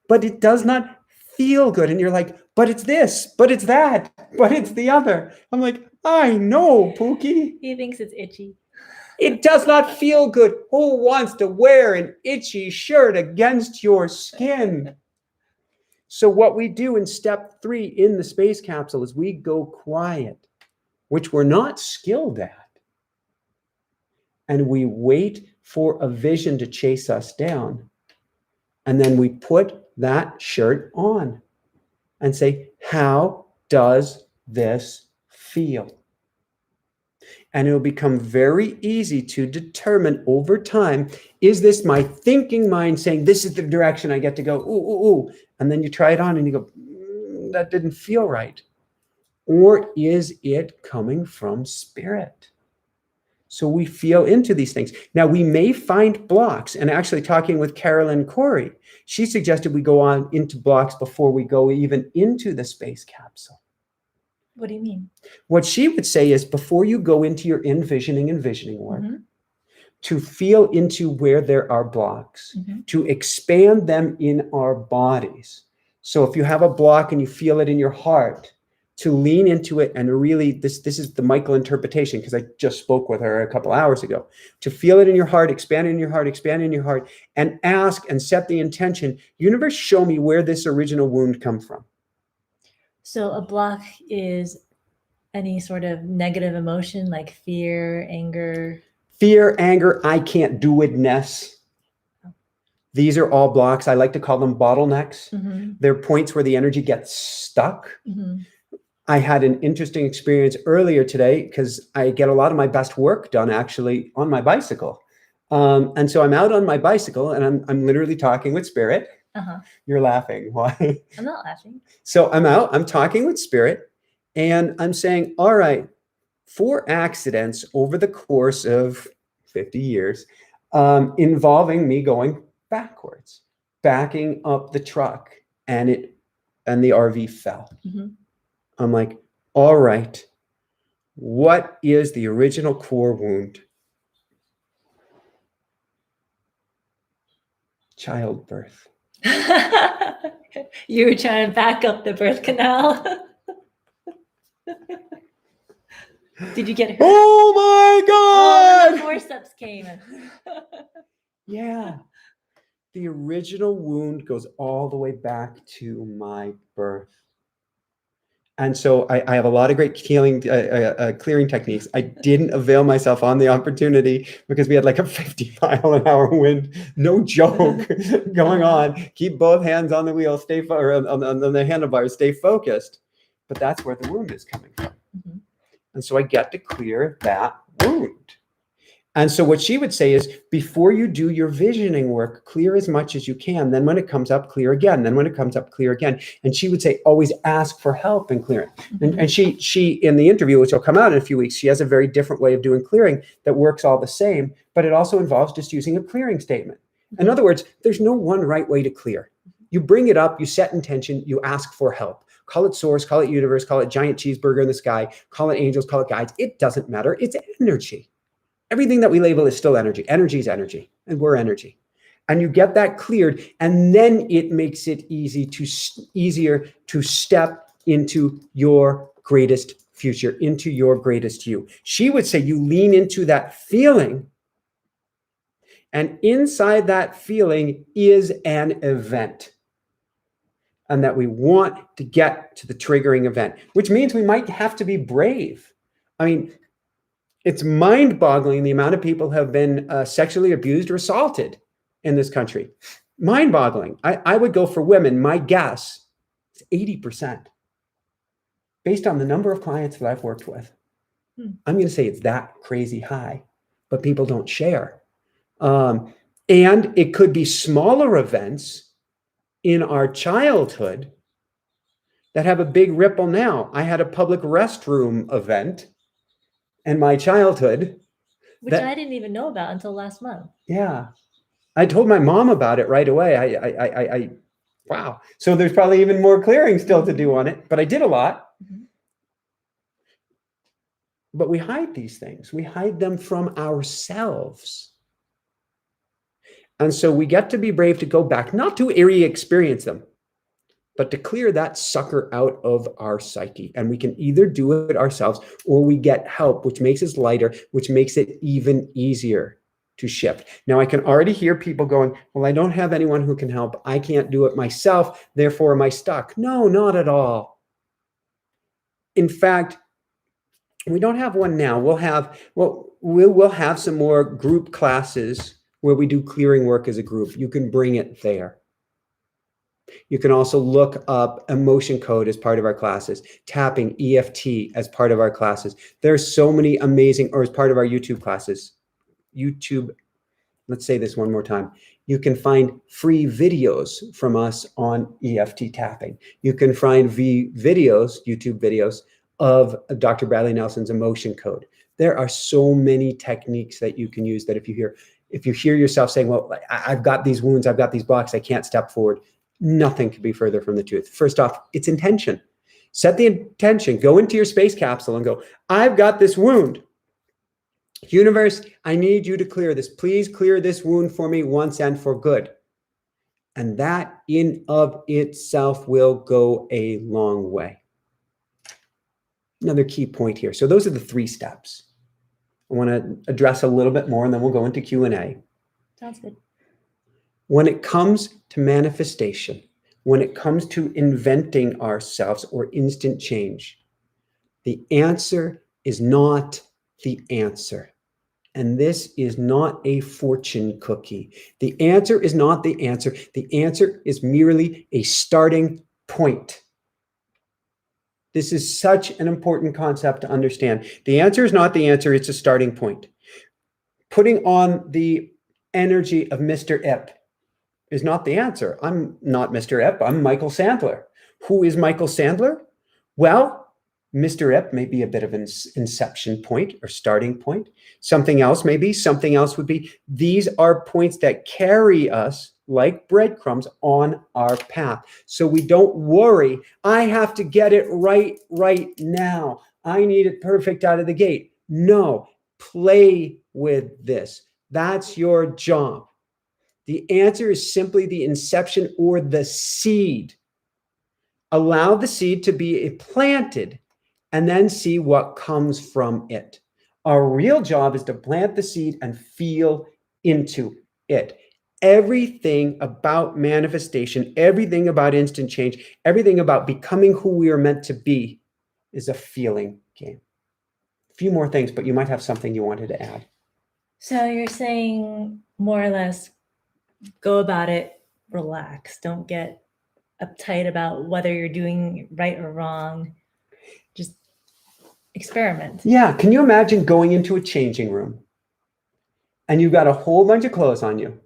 but it does not feel good. And you're like, but it's this, but it's that, but it's the other. I'm like, I know, Pookie. He thinks it's itchy. It does not feel good. Who wants to wear an itchy shirt against your skin? So what we do in step 3 in the space capsule is we go quiet, which we're not skilled at. And we wait for a vision to chase us down. And then we put that shirt on and say, how does this feel? And it'll become very easy to determine over time, is this my thinking mind saying, this is the direction I get to go, ooh, ooh, ooh. And then you try it on and you go, that didn't feel right. Or is it coming from spirit? So we feel into these things. Now we may find blocks, and actually talking with Carolyn Corey, she suggested we go on into blocks before we go even into the space capsule. What do you mean? What she would say is before you go into your envisioning and visioning work, Mm-hmm. to feel into where there are blocks, Mm-hmm. to expand them in our bodies. So if you have a block and you feel it in your heart, to lean into it and really, this is the Michael interpretation, because I just spoke with her a couple hours ago, to feel it in your heart, expand it in your heart, expand it in your heart, and ask and set the intention, universe, show me where this original wound come from. So a block is any sort of negative emotion like fear, anger. Fear, anger, I can't do itness. These are all blocks. I like to call them bottlenecks. Mm-hmm. They're points where the energy gets stuck. Mm-hmm. I had an interesting experience earlier today because I get a lot of my best work done actually on my bicycle. And so I'm out on my bicycle and I'm literally talking with spirit. Uh-huh. You're laughing. Why? I'm not laughing. So I'm out, I'm talking with spirit, and I'm saying, all right, 4 accidents over the course of 50 years involving me going backwards, backing up the truck, and the RV fell. Mm-hmm. I'm like, all right, what is the original core wound? Childbirth. You were trying to back up the birth canal. Did you get hurt? Oh my Oh, then God! the forceps came. Yeah. The original wound goes all the way back to my birth. And so I have a lot of great clearing techniques. I didn't avail myself on the opportunity because we had like a 50-mile-an-hour wind. No joke going on. Keep both hands on the wheel, or on the handlebars, stay focused. But that's where the wound is coming from. Mm-hmm. And so I get to clear that wound. And so what she would say is, before you do your visioning work, clear as much as you can. Then when it comes up, clear again. Then when it comes up, clear again. And she would say, always ask for help in clearing. Mm-hmm. And she, in the interview, which will come out in a few weeks, she has a very different way of doing clearing that works all the same, but it also involves just using a clearing statement. In other words, there's no one right way to clear. You bring it up, you set intention, you ask for help. Call it source, call it universe, call it giant cheeseburger in the sky, call it angels, call it guides. It doesn't matter. It's energy. Everything that we label is still energy. Energy is energy, and we're energy. And you get that cleared, and then it makes it easier to step into your greatest future, into your greatest you. She would say you lean into that feeling, and inside that feeling is an event. And that we want to get to the triggering event, which means we might have to be brave. I mean, it's mind-boggling the amount of people have been sexually abused or assaulted in this country. Mind-boggling. I would go for women. My guess is 80%, based on the number of clients that I've worked with. I'm going to say it's that crazy high, but people don't share. And it could be smaller events in our childhood that have a big ripple now. I had a public restroom event in my childhood. Which I didn't even know about until last month. Yeah. I told my mom about it right away. Wow. So there's probably even more clearing still to do on it, but I did a lot. Mm-hmm. But we hide these things. We hide them from ourselves. And so we get to be brave to go back, not to re-experience them, but to clear that sucker out of our psyche. And we can either do it ourselves or we get help, which makes us lighter, which makes it even easier to shift. Now, I can already hear people going, well, I don't have anyone who can help. I can't do it myself. Therefore, am I stuck? No, not at all. In fact, we don't have one now. We'll have some more group classes where we do clearing work as a group. You can bring it there. You can also look up emotion code as part of our classes, tapping, EFT as part of our classes. There's so many amazing, or as part of our YouTube classes. Let's say this one more time. You can find free videos from us on EFT tapping. You can find YouTube videos of Dr. Bradley Nelson's emotion code. There are so many techniques that you can use that if you hear yourself saying, well, I've got these wounds, I've got these blocks, I can't step forward. Nothing could be further from the truth. First off, it's intention. Set the intention. Go into your space capsule and go, I've got this wound. Universe, I need you to clear this. Please clear this wound for me once and for good. And that in of itself will go a long way. Another key point here. So those are the 3 steps. I want to address a little bit more and then we'll go into Q&A. Sounds good. When it comes to manifestation, when it comes to inventing ourselves or instant change, the answer is not the answer. And this is not a fortune cookie. The answer is not the answer. The answer is merely a starting point. This is such an important concept to understand. The answer is not the answer. It's a starting point. Putting on the energy of Mr. Ip is not the answer. I'm not Mr. Ip. I'm Michael Sandler. Who is Michael Sandler? Well, Mr. Ip may be a bit of an inception point or starting point. Something else would be, these are points that carry us like breadcrumbs on our path. So we don't worry, I have to get it right now. I need it perfect out of the gate. No, play with this. That's your job. The answer is simply the inception or the seed. Allow the seed to be planted and then see what comes from it. Our real job is to plant the seed and feel into it. Everything about manifestation, everything about instant change, everything about becoming who we are meant to be is a feeling game. A few more things, but you might have something you wanted to add. So you're saying more or less, go about it, relax. Don't get uptight about whether you're doing right or wrong. Just experiment. Yeah. Can you imagine going into a changing room and you've got a whole bunch of clothes on you,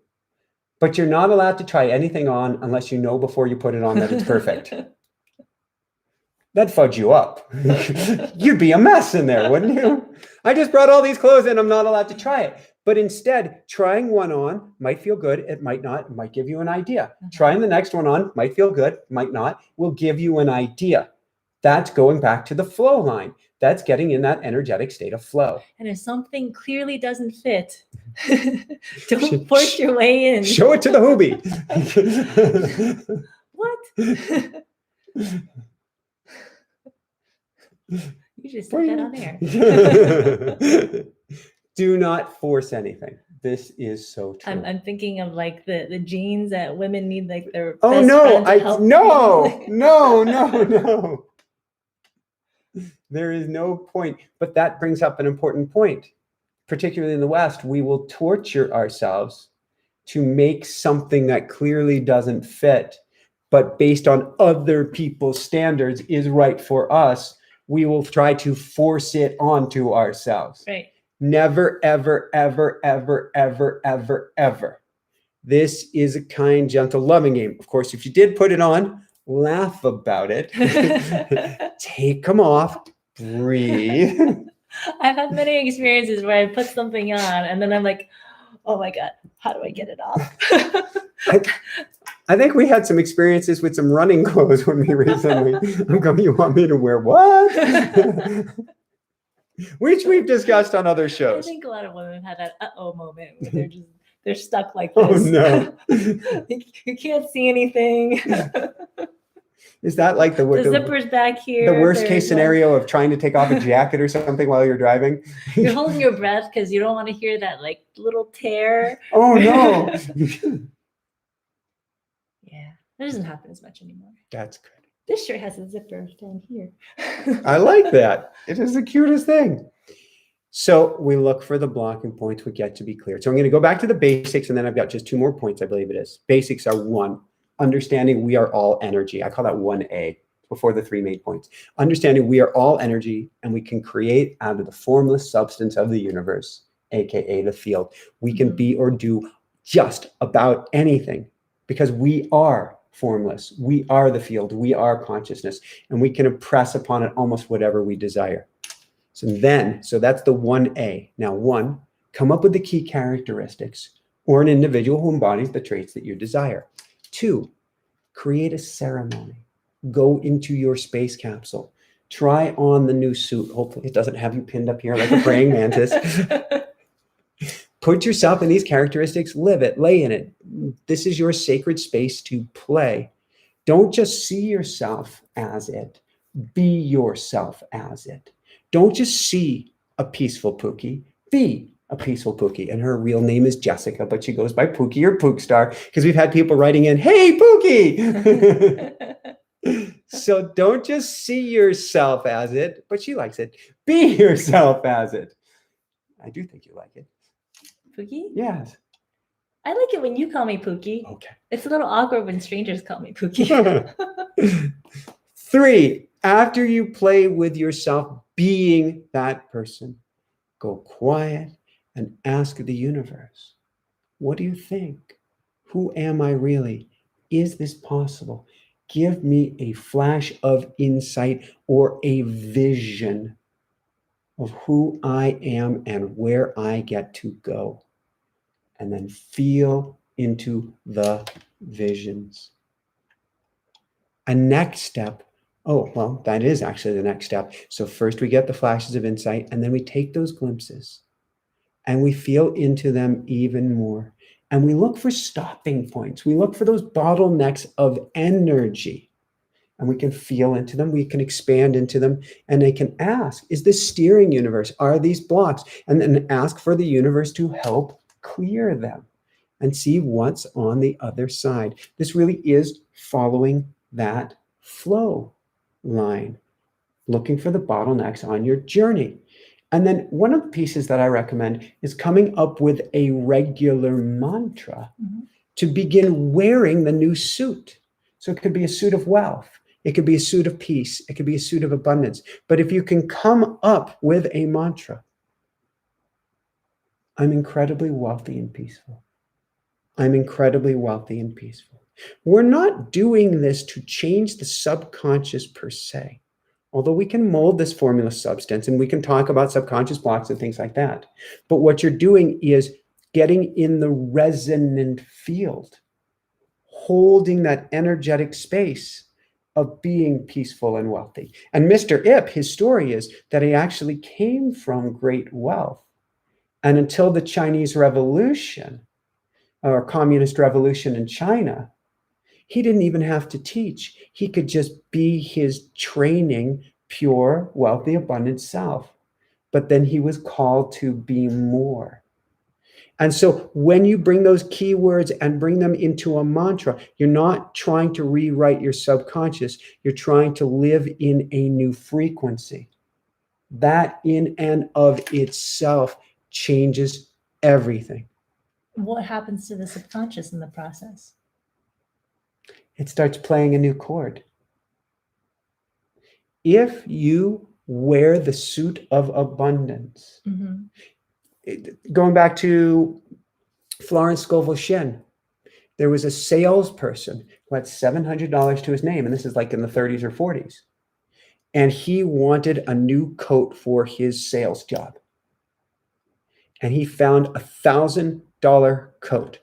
but you're not allowed to try anything on unless you know before you put it on that it's perfect? That'd fudge you up. You'd be a mess in there, wouldn't you? I just brought all these clothes in. I'm not allowed to try it. But instead, trying one on might feel good. It might not. It might give you an idea. Trying the next one on might feel good. Might not. Will give you an idea. That's going back to the flow line. That's getting in that energetic state of flow. And if something clearly doesn't fit, don't force your way in. Show it to the hoobie. What? You just said that on air. Do not force anything. This is so true. I'm thinking of like the jeans that women need, like their oh best no, friend to help no. There is no point. But that brings up an important point. Particularly in the West, we will torture ourselves to make something that clearly doesn't fit, but based on other people's standards is right for us. we will try to force it onto ourselves. Right. Never, ever, ever, ever, ever, ever, ever. This is a kind, gentle, loving game. Of course, if you did put it on, laugh about it. Take them off. Breathe. I've had many experiences where I put something on and then I'm like, oh my God, how do I get it off? I think we had some experiences with some running clothes when we recently. I'm going, you want me to wear what? Which we've discussed on other I shows. think a lot of women have had that uh-oh moment where they're stuck like Oh this. no. You can't see anything. Is that like the zipper's back here. The worst case scenario of trying to take off a jacket or something while you're driving? You're holding your breath because you don't want to hear that like little tear. Oh no. Yeah, that doesn't happen as much anymore. That's good. This shirt has a zipper down here. I like that. It is the cutest thing. So we look for the blocking points we get to be clear. So I'm going to go back to the basics, and then I've got just 2 more points, I believe it is. Basics are 1, understanding we are all energy. I call that 1A before the 3 main points. Understanding we are all energy, and we can create out of the formless substance of the universe, aka the field. We can be or do just about anything because we are formless. We are the field. We are consciousness, and we can impress upon it almost whatever we desire. So that's the 1A. Now, 1, come up with the key characteristics or an individual who embodies the traits that you desire. 2, create a ceremony. Go into your space capsule. Try on the new suit. Hopefully it doesn't have you pinned up here like a praying mantis. Put yourself in these characteristics, live it, lay in it. This is your sacred space to play. Don't just see yourself as it. Be yourself as it. Don't just see a peaceful Pookie. Be a peaceful Pookie. And her real name is Jessica, but she goes by Pookie or Pookstar because we've had people writing in, hey, Pookie! So don't just see yourself as it, but she likes it. Be yourself as it. I do think you like it. Pookie? Yes. I like it when you call me Pookie. Okay. It's a little awkward when strangers call me Pookie. 3, after you play with yourself being that person, go quiet and ask the universe, what do you think? Who am I really? Is this possible? Give me a flash of insight or a vision of who I am and where I get to go. And then feel into the visions. A next step. Oh, well, that is actually the next step. So first we get the flashes of insight, and then we take those glimpses and we feel into them even more. And we look for stopping points. We look for those bottlenecks of energy, and we can feel into them. We can expand into them, and they can ask, is this steering universe? Are these blocks? And then ask for the universe to help clear them and see what's on the other side. This really is following that flow line, looking for the bottlenecks on your journey. And then one of the pieces that I recommend is coming up with a regular mantra to begin wearing the new suit. So it could be a suit of wealth. It could be a suit of peace. It could be a suit of abundance. But if you can come up with a mantra, I'm incredibly wealthy and peaceful. I'm incredibly wealthy and peaceful. We're not doing this to change the subconscious per se, although we can mold this formula substance and we can talk about subconscious blocks and things like that. But what you're doing is getting in the resonant field, holding that energetic space of being peaceful and wealthy. And Mr. Ip, his story is that he actually came from great wealth. And until the Chinese Revolution, or communist revolution in China, he didn't even have to teach. He could just be his training, pure, wealthy, abundant self. But then he was called to be more. And so when you bring those keywords and bring them into a mantra, you're not trying to rewrite your subconscious. You're trying to live in a new frequency. That in and of itself changes everything. What happens to the subconscious in the process? It starts playing a new chord. If you wear the suit of abundance. Mhm. Going back to Florence Scovel Shinn, there was a salesperson who had $700 to his name, and this is like in the 30s or 40s. And he wanted a new coat for his sales job. And he found $1,000 coat.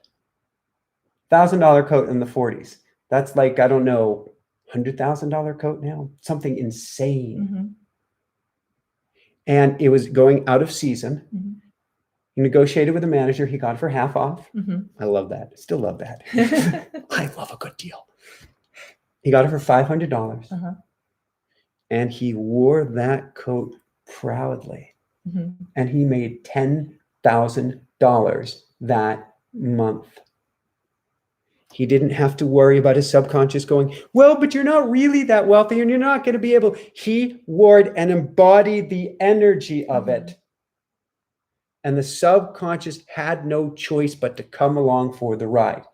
$1,000 coat in the 40s. That's like, I don't know, $100,000 coat now, something insane. Mhm. And it was going out of season. Mhm. He negotiated with the manager. He got it for half off. Mhm. I love that. Still love that. I love a good deal. He got it for $500. Uh-huh. And he wore that coat proudly. Mhm. And he made $10,000 that month. He didn't have to worry about his subconscious going, well, but you're not really that wealthy and you're not going to be able. He wore it and embodied the energy of it. And the subconscious had no choice but to come along for the ride.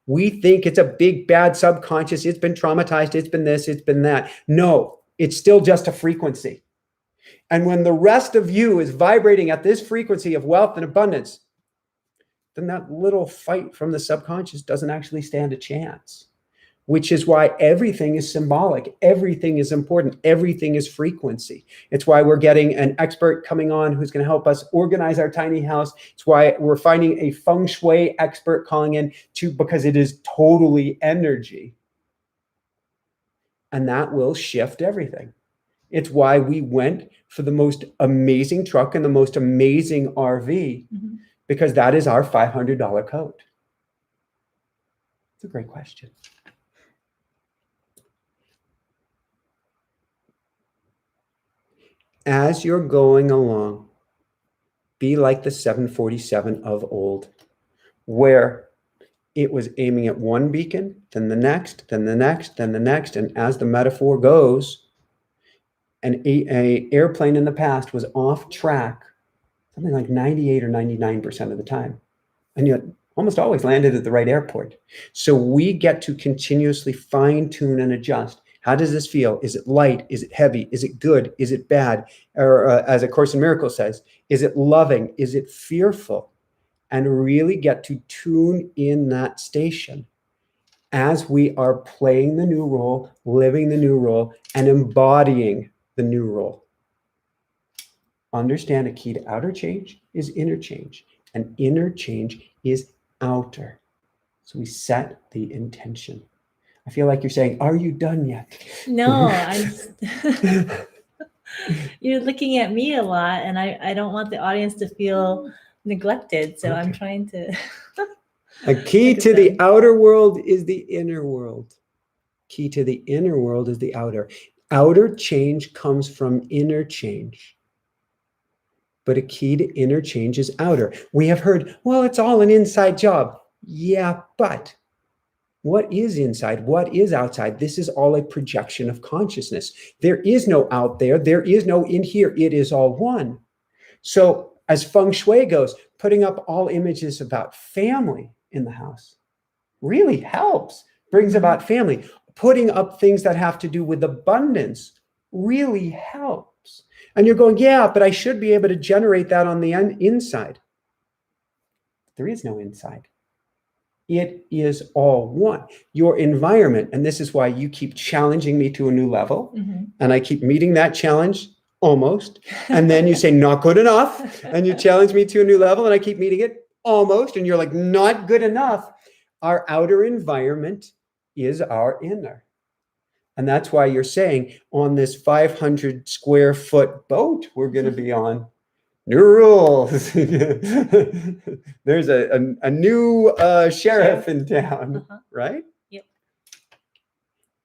We think it's a big, bad subconscious. It's been traumatized. It's been this, it's been that. No, it's still just a frequency. And when the rest of you is vibrating at this frequency of wealth and abundance, then that little fight from the subconscious doesn't actually stand a chance, which is why everything is symbolic. Everything is important. Everything is frequency. It's why we're getting an expert coming on who's going to help us organize our tiny house. It's why we're finding a feng shui expert calling in because it is totally energy. And that will shift everything. It's why we went for the most amazing truck and the most amazing RV, because that is our $500 coat. It's a great question. As you're going along, be like the 747 of old, where it was aiming at one beacon, then the next, then the next, then the next. And as the metaphor goes, an airplane in the past was off track something like 98 or 99% of the time. And yet almost always landed at the right airport. So we get to continuously fine tune and adjust. How does this feel? Is it light? Is it heavy? Is it good? Is it bad? Or as A Course in Miracles says, is it loving? Is it fearful? And really get to tune in that station as we are playing the new role, living the new role, and embodying the new role. Understand a key to outer change is inner change, and inner change is outer. So we set the intention. I feel like you're saying, are you done yet? No, you're looking at me a lot, and I don't want the audience to feel neglected. So I'm trying to. A key to the outer world is the inner world. Key to the inner world is the outer. Outer change comes from inner change. But a key to inner change is outer. We have heard, well, it's all an inside job. Yeah, but what is inside? What is outside? This is all a projection of consciousness. There is no out there. There is no in here. It is all one. So as feng shui goes, putting up all images about family in the house really helps, brings about family. Putting up things that have to do with abundance really helps. And you're going, yeah, but I should be able to generate that on the inside. There is no inside. It is all one. Your environment, and this is why you keep challenging me to a new level, and I keep meeting that challenge almost, and then you say, not good enough, and you challenge me to a new level, and I keep meeting it almost, and you're like, not good enough. Our outer environment is our inner. And that's why you're saying on this 500 square foot boat we're going to be on, new rules. There's a new sheriff in town, right? Yep.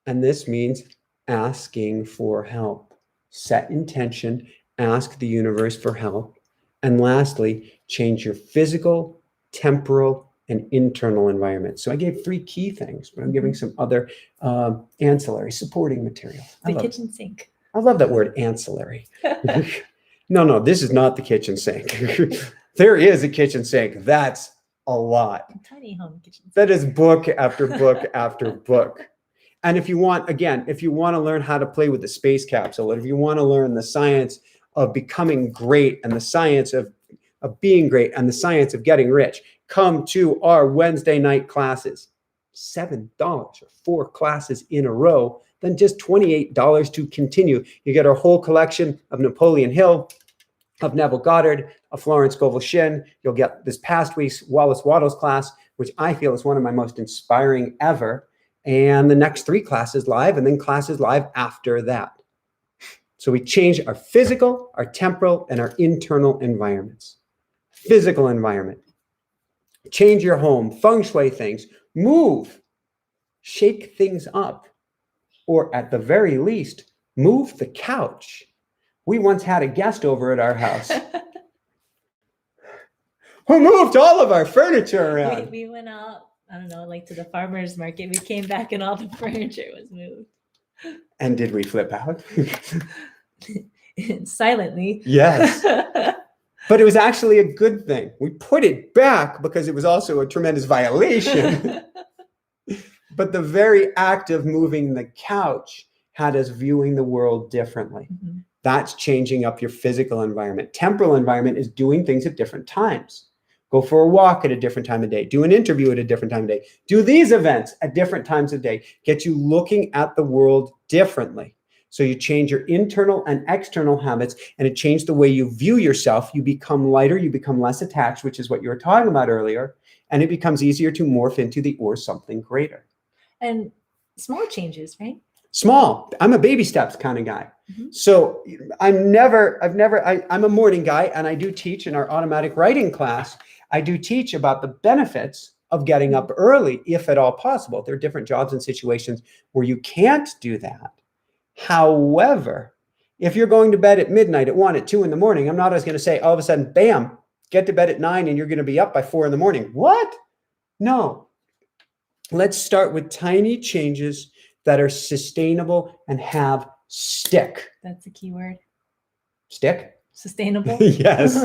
And this means asking for help. Set intention, ask the universe for help. And lastly, change your physical, temporal, and internal environment. So I gave 3 key things, but I'm giving some other ancillary supporting material. The kitchen sink. I love that word, ancillary. No, this is not the kitchen sink. There is a kitchen sink. That's a lot. Tiny home kitchen sink. That is book after book after book. And if you want to learn how to play with the space capsule, or if you want to learn the science of becoming great and the science of being great and the science of getting rich, come to our Wednesday night classes. $7 or 4 classes in a row, then just $28 to continue. You get our whole collection of Napoleon Hill, of Neville Goddard, of Florence Scovel-Shinn. You'll get this past week's Wallace Wattles class, which I feel is one of my most inspiring ever. And the next 3 classes live, and then classes live after that. So we change our physical, our temporal, and our internal environments. Physical environment. Change your home, feng shui things, move, shake things up, or at the very least, move the couch. We once had a guest over at our house who moved all of our furniture around. We went out, I don't know, like to the farmer's market. We came back and all the furniture was moved. And did we flip out? Silently. Yes. But it was actually a good thing. We put it back because it was also a tremendous violation. But the very act of moving the couch had us viewing the world differently. Mm-hmm. That's changing up your physical environment. Temporal environment is doing things at different times. Go for a walk at a different time of day. Do an interview at a different time of day. Do these events at different times of day. Get you looking at the world differently. So you change your internal and external habits, and it changes the way you view yourself. You become lighter, you become less attached, which is what you were talking about earlier, and it becomes easier to morph into the or something greater. And small changes, right? Small. I'm a baby steps kind of guy. Mm-hmm. So I'm a morning guy, and I do teach in our automatic writing class. I do teach about the benefits of getting up early, if at all possible. There are different jobs and situations where you can't do that. However, if you're going to bed at midnight, at 1, at 2 in the morning, I'm not always going to say all of a sudden, bam, get to bed at 9 and you're going to be up by 4 in the morning. What? No. Let's start with tiny changes that are sustainable and have stick. That's a key word. Stick? Sustainable? Yes.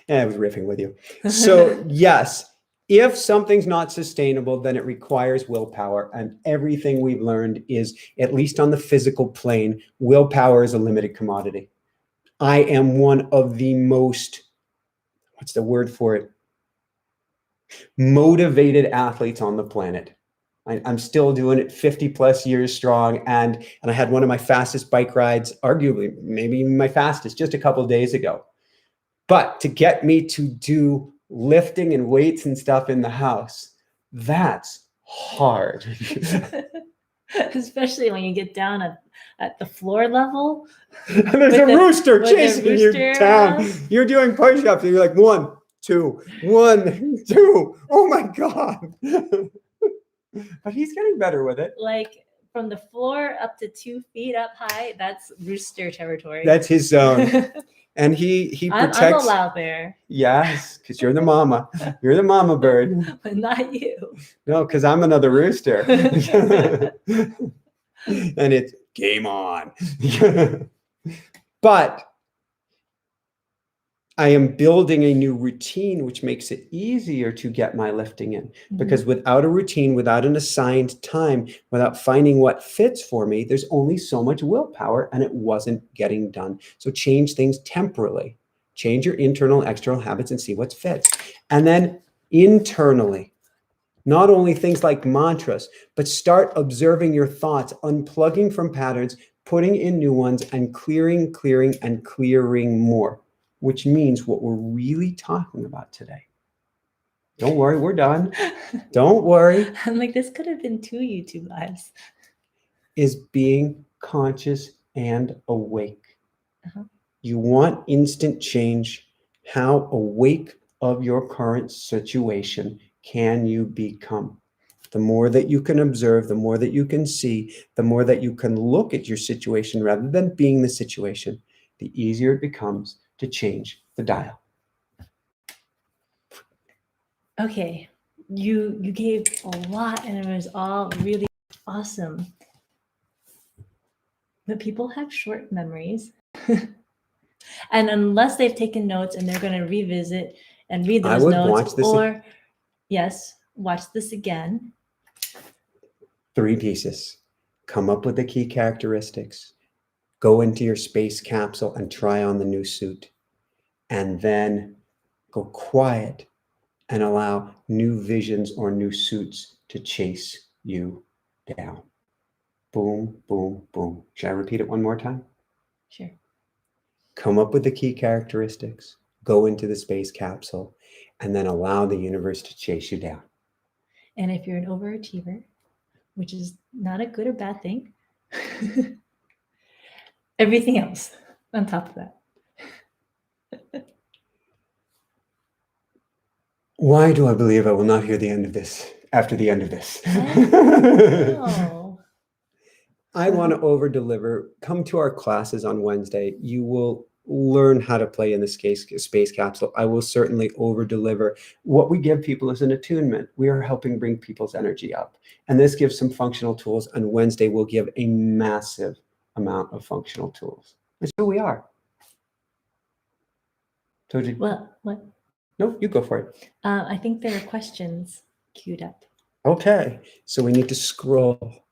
I was riffing with you. So yes, if something's not sustainable, then it requires willpower. And everything we've learned is, at least on the physical plane, willpower is a limited commodity. I am one of the most, what's the word for it? Motivated athletes on the planet. I'm still doing it 50 plus years strong. And I had one of my fastest bike rides, arguably, maybe even my fastest, just a couple of days ago. But to get me to do lifting and weights and stuff in the house, that's hard. Especially when you get down at the floor level. And there's a rooster chasing you down. You're doing push-ups and you're like, 1, 2, 1, 2. Oh my God. But he's getting better with it. Like from the floor up to 2 feet up high, that's rooster territory. That's his zone. And he protects. I'm a loud bear. Yes, because you're the mama. You're the mama bird. But not you. No, because I'm another rooster. And it's game on. But I am building a new routine, which makes it easier to get my lifting in. Mm-hmm. Because without a routine, without an assigned time, without finding what fits for me, there's only so much willpower, and it wasn't getting done. So change things temporally. Change your internal and external habits and see what fits. And then internally, not only things like mantras, but start observing your thoughts, unplugging from patterns, putting in new ones, and clearing more. Which means what we're really talking about today. Don't worry, we're done. Don't worry. I'm like, this could have been 2 YouTube lives. Is being conscious and awake. Uh-huh. You want instant change. How awake of your current situation can you become? The more that you can observe, the more that you can see, the more that you can look at your situation rather than being the situation, the easier it becomes to change the dial. Okay, you gave a lot and it was all really awesome. But people have short memories. And unless they've taken notes and they're going to revisit and read those notes, or yes, watch this again. 3 pieces. Come up with the key characteristics. Go into your space capsule and try on the new suit. And then go quiet and allow new visions or new suits to chase you down. Boom, boom, boom. Should I repeat it one more time? Sure. Come up with the key characteristics, go into the space capsule, and then allow the universe to chase you down. And if you're an overachiever, which is not a good or bad thing, everything else on top of that. Why do I believe I will not hear the end of this after the end of this? Oh. I want to over deliver. Come to our classes on Wednesday. You will learn how to play in the space capsule. I will certainly over deliver. What we give people is an attunement. We are helping bring people's energy up. And this gives some functional tools. And Wednesday we'll give a massive amount of functional tools. That's who we are. Told you. Well, what? No, you go for it. I think there are questions queued up. Okay. So we need to scroll.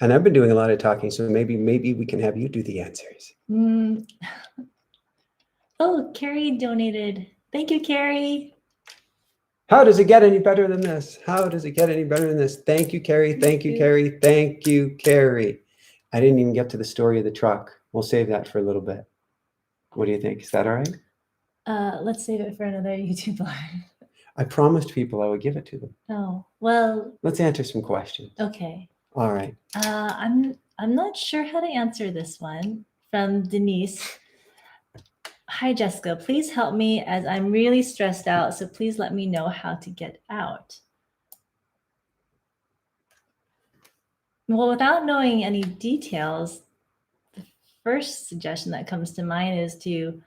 And I've been doing a lot of talking, so maybe we can have you do the answers. Oh, Carrie donated. Thank you, Carrie. How does it get any better than this? How does it get any better than this? Thank you, Carrie. Thank you, Carrie. Thank you, Carrie. I didn't even get to the story of the truck. We'll save that for a little bit. What do you think? Is that all right? Let's save it for another YouTube live. I promised people I would give it to them. Oh, well. Let's answer some questions. Okay. All right. I'm not sure how to answer this one from Denise. Hi, Jessica. Please help me as I'm really stressed out. So please let me know how to get out. Well, without knowing any details, the first suggestion that comes to mind is to,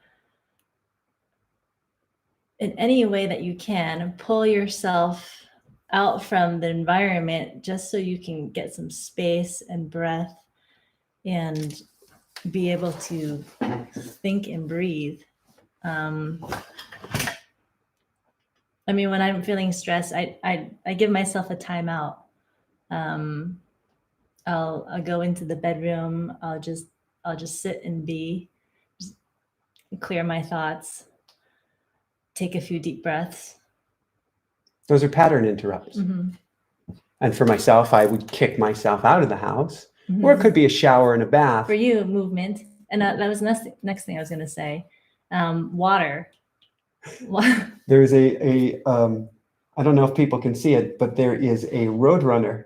in any way that you can, pull yourself out from the environment just so you can get some space and breath and be able to think and breathe. I mean, when I'm feeling stressed, I give myself a timeout. I'll go into the bedroom. I'll just sit and just clear my thoughts, take a few deep breaths. Those are pattern interrupts. Mm-hmm. And for myself, I would kick myself out of the house, or it could be a shower and a bath. For you, movement. And that was the next thing I was going to say. Water. There's I don't know if people can see it, but there is a roadrunner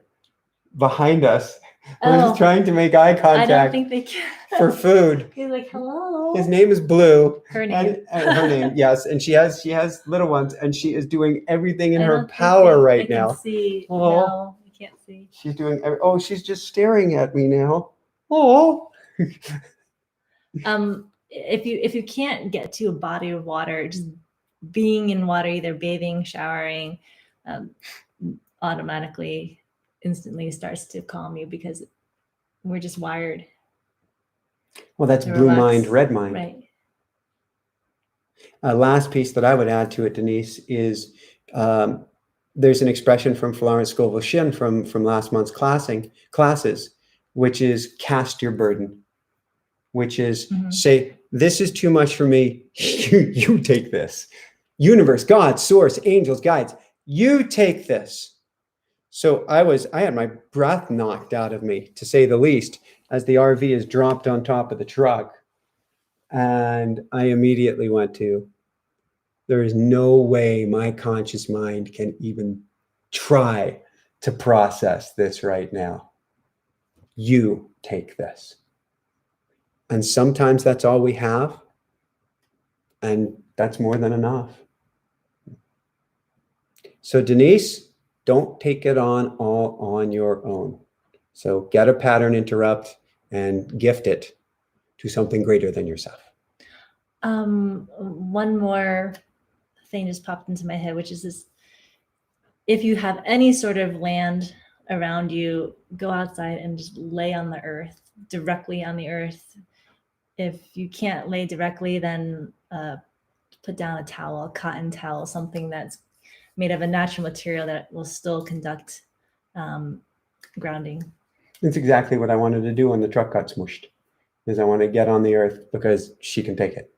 behind us who's trying to make eye contact. I don't think they can. For food. He's like, hello. His name is Blue. Her name. And her name, yes. And she has little ones, and she is doing everything in her power right now. I can see. Oh. No, I can't see. She's doing. Oh, she's just staring at me now. Oh. If you can't get to a body of water, just being in water, either bathing, showering, automatically, instantly starts to calm you because we're just wired. Well, that's blue relax. mind, red mind. Right. Last piece that I would add to it, Denise, is there's an expression from Florence Scovel Shinn from last month's classes, which is cast your burden, which is say, this is too much for me. You take this. Universe, God, source, angels, guides, you take this. So I had my breath knocked out of me, to say the least, as the RV is dropped on top of the truck. And I immediately went to, there is no way my conscious mind can even try to process this right now. You take this. And sometimes that's all we have. And that's more than enough. So Denise, don't take it on all on your own. So get a pattern interrupt and gift it to something greater than yourself. One more thing just popped into my head, which is this: if you have any sort of land around you, go outside and just lay on the earth, directly on the earth. If you can't lay directly, then put down a towel, a cotton towel, something that's made of a natural material that will still conduct grounding. It's exactly what I wanted to do when the truck got smushed, is I want to get on the earth because she can take it.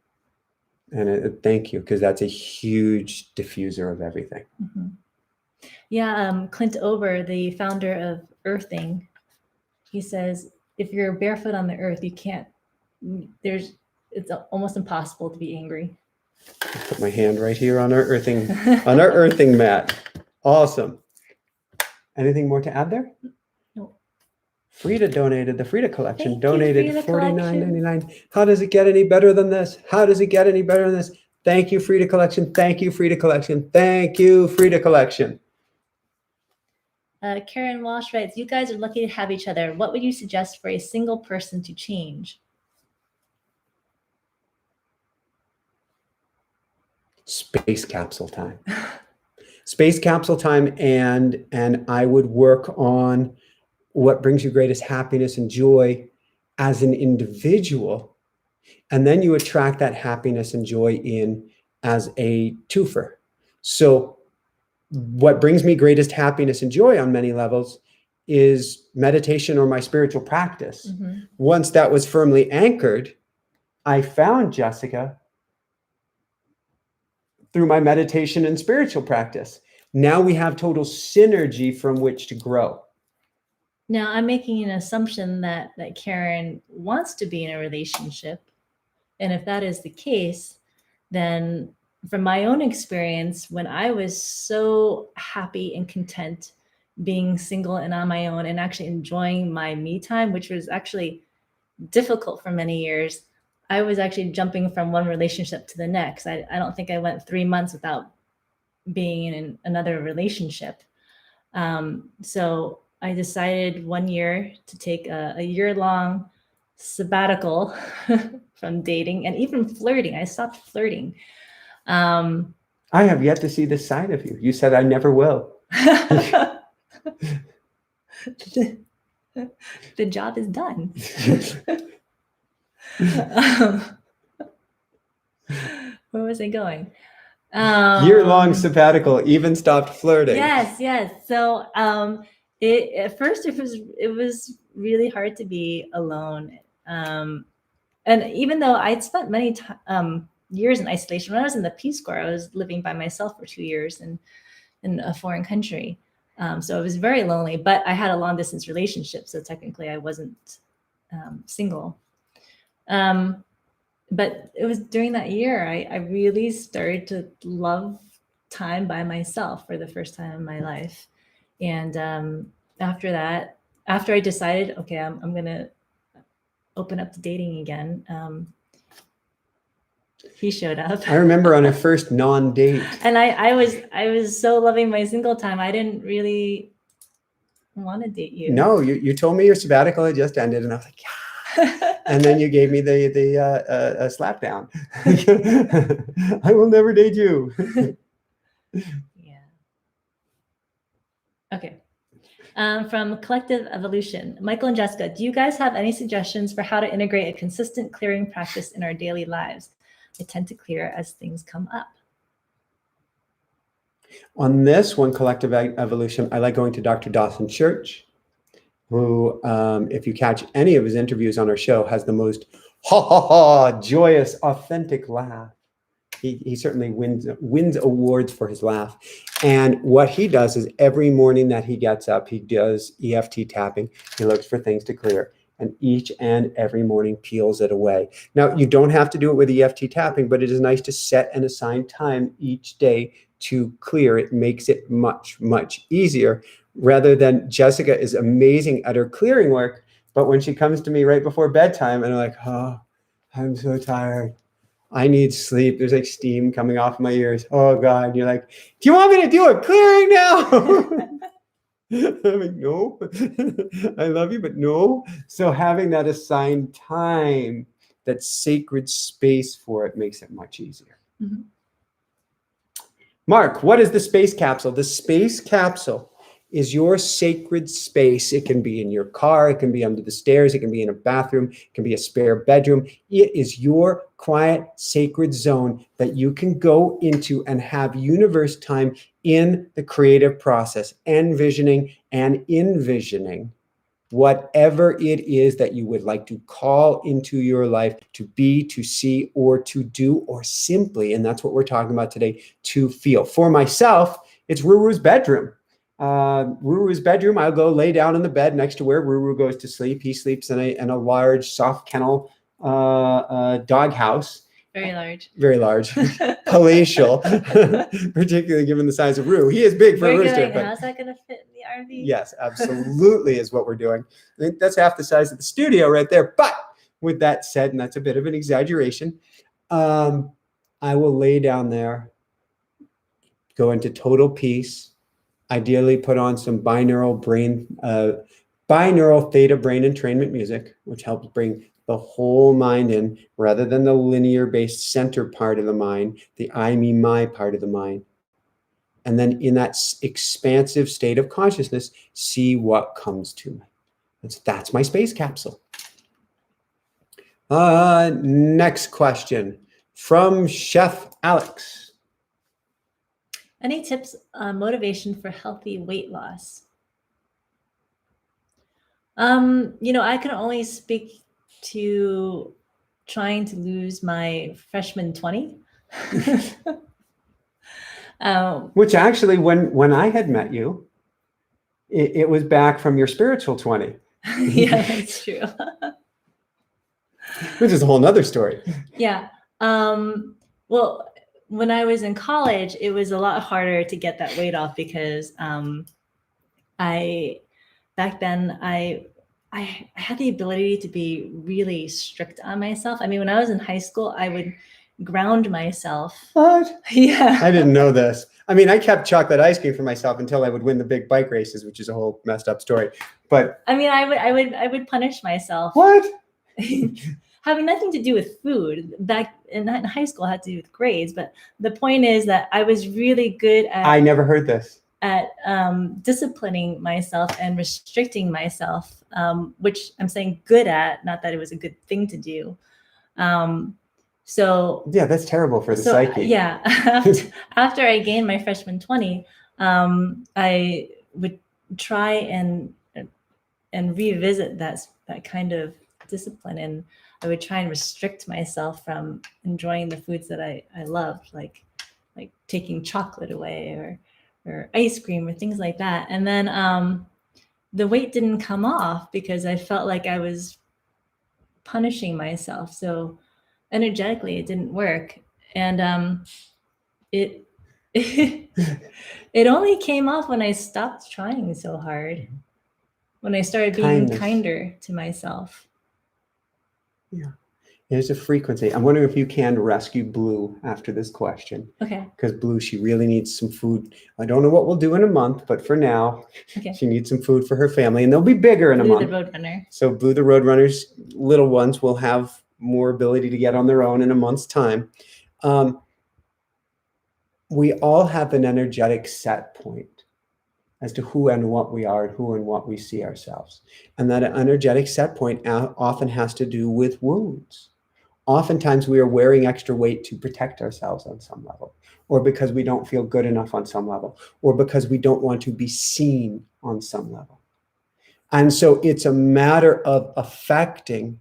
And thank you, because that's a huge diffuser of everything. Mm-hmm. Yeah, Clint Ober, the founder of Earthing, he says, if you're barefoot on the earth, you can't, it's almost impossible to be angry. I'll put my hand right here on our earthing mat. Awesome. Anything more to add there? No. Frida donated, the Frida collection Thank donated you, Frida $49.99. How does it get any better than this? How does it get any better than this? Thank you, Frida collection. Thank you, Frida collection. Thank you, Frida collection. Karen Walsh writes, you guys are lucky to have each other. What would you suggest for a single person to change? Space capsule time. Space capsule time, and I would work on what brings you greatest happiness and joy as an individual, and then you attract that happiness and joy in as a twofer. So what brings me greatest happiness and joy on many levels is meditation or my spiritual practice. Mm-hmm. Once that was firmly anchored, I found Jessica through my meditation and spiritual practice. Now we have total synergy from which to grow. Now I'm making an assumption that Karen wants to be in a relationship. And if that is the case, then from my own experience, when I was so happy and content being single and on my own and actually enjoying my me time, which was actually difficult for many years, I was actually jumping from one relationship to the next. I don't think I went 3 months without being in another relationship. So I decided 1 year to take a year-long sabbatical from dating and even flirting. I stopped flirting. I have yet to see this side of you. You said I never will. The job is done. Where was I going? Year-long sabbatical, even stopped flirting. Yes. So at first it was really hard to be alone. And even though I'd spent many years in isolation, when I was in the Peace Corps, I was living by myself for 2 years in a foreign country. So it was very lonely, but I had a long distance relationship. So technically I wasn't single. But it was during that year, I really started to love time by myself for the first time in my life. And after that, after I decided, okay, I'm going to open up to dating again, he showed up. I remember on a first non-date. And I was so loving my single time. I didn't really want to date you. No, you told me your sabbatical had just ended, and I was like, yeah. And then you gave me the slap down. I will never date you. Yeah. Okay. From Collective Evolution, Michael and Jessica, do you guys have any suggestions for how to integrate a consistent clearing practice in our daily lives? I tend to clear as things come up. On this one, Collective Evolution, I like going to Dr. Dawson Church, who, if you catch any of his interviews on our show, has the most joyous, authentic laugh. He certainly wins awards for his laugh. And what he does is every morning that he gets up, he does EFT tapping. He looks for things to clear, and each and every morning peels it away. Now, you don't have to do it with EFT tapping, but it is nice to set and assign time each day to clear. It makes it much, much easier, rather than Jessica is amazing at her clearing work, but when she comes to me right before bedtime and I'm like, oh, I'm so tired, I need sleep, there's like steam coming off my ears, oh God, and you're like, do you want me to do a clearing now? I'm like, no. I love you, but no. So having that assigned time, that sacred space for it, makes it much easier. Mm-hmm. Mark, what is the space capsule? The space capsule is your sacred space. It can be in your car, it can be under the stairs, it can be in a bathroom, it can be a spare bedroom. It is your quiet, sacred zone that you can go into and have universe time in the creative process, envisioning and envisioning whatever it is that you would like to call into your life, to be, to see, or to do, or simply, and that's what we're talking about today, to feel. For myself, it's Ruru's bedroom. Ruru's bedroom, I'll go lay down in the bed next to where Ruru goes to sleep. He sleeps in a large, soft kennel dog house. Very large. Very large. Palatial, particularly given the size of Ruru. He is big for a rooster. But how's that going to fit in the RV? Yes, absolutely is what we're doing. I think that's half the size of the studio right there. But with that said, and that's a bit of an exaggeration, I will lay down there, go into total peace, ideally put on some binaural theta brain entrainment music, which helps bring the whole mind in rather than the linear based center part of the mind, the I, me, my part of the mind. And then in that expansive state of consciousness, see what comes to me. That's my space capsule. Next question from Chef Alex. Any tips on motivation for healthy weight loss? I can only speak to trying to lose my freshman 20. Which actually, when I had met you, it was back from your spiritual 20. Yeah, that's true. Which is a whole nother story. Yeah. Well, when I was in college, it was a lot harder to get that weight off because back then I had the ability to be really strict on myself. I mean, when I was in high school, I would ground myself. What? Yeah. I didn't know this. I mean, I kept chocolate ice cream for myself until I would win the big bike races, which is a whole messed up story. But I mean, I would punish myself. What? Having nothing to do with food. Back in high school, it had to do with grades. But the point is that I was really good at. I never heard this. At disciplining myself and restricting myself, which I'm saying good at, not that it was a good thing to do. So yeah, that's terrible for the psyche. Yeah, after I gained my freshman 20, I would try and revisit that kind of discipline, and I would try and restrict myself from enjoying the foods that I loved, like taking chocolate away or ice cream or things like that. And then the weight didn't come off because I felt like I was punishing myself. So energetically, it didn't work. And it only came off when I stopped trying so hard, when I started being kinder to myself. Yeah. There's a frequency. I'm wondering if you can rescue Blue after this question. Okay. Because Blue, she really needs some food. I don't know what we'll do in a month, but for now, okay, she needs some food for her family, and they'll be bigger in a month. Blue the Roadrunner. So Blue the Roadrunner's little ones will have more ability to get on their own in a month's time. We all have an energetic set point as to who and what we are and who and what we see ourselves. And that energetic set point often has to do with wounds. Oftentimes we are wearing extra weight to protect ourselves on some level, or because we don't feel good enough on some level, or because we don't want to be seen on some level. And so it's a matter of affecting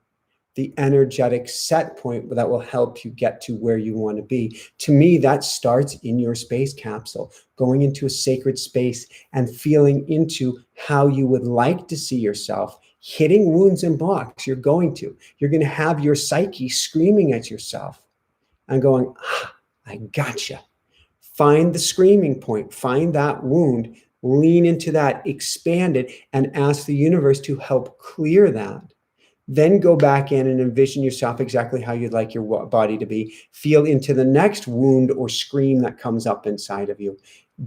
the energetic set point that will help you get to where you want to be. To me, that starts in your space capsule, going into a sacred space and feeling into how you would like to see yourself, hitting wounds and blocks. You're going to have your psyche screaming at yourself and going, I gotcha. Find the screaming point, find that wound, lean into that, expand it, and ask the universe to help clear that. Then go back in and envision yourself exactly how you'd like your body to be. Feel into the next wound or scream that comes up inside of you.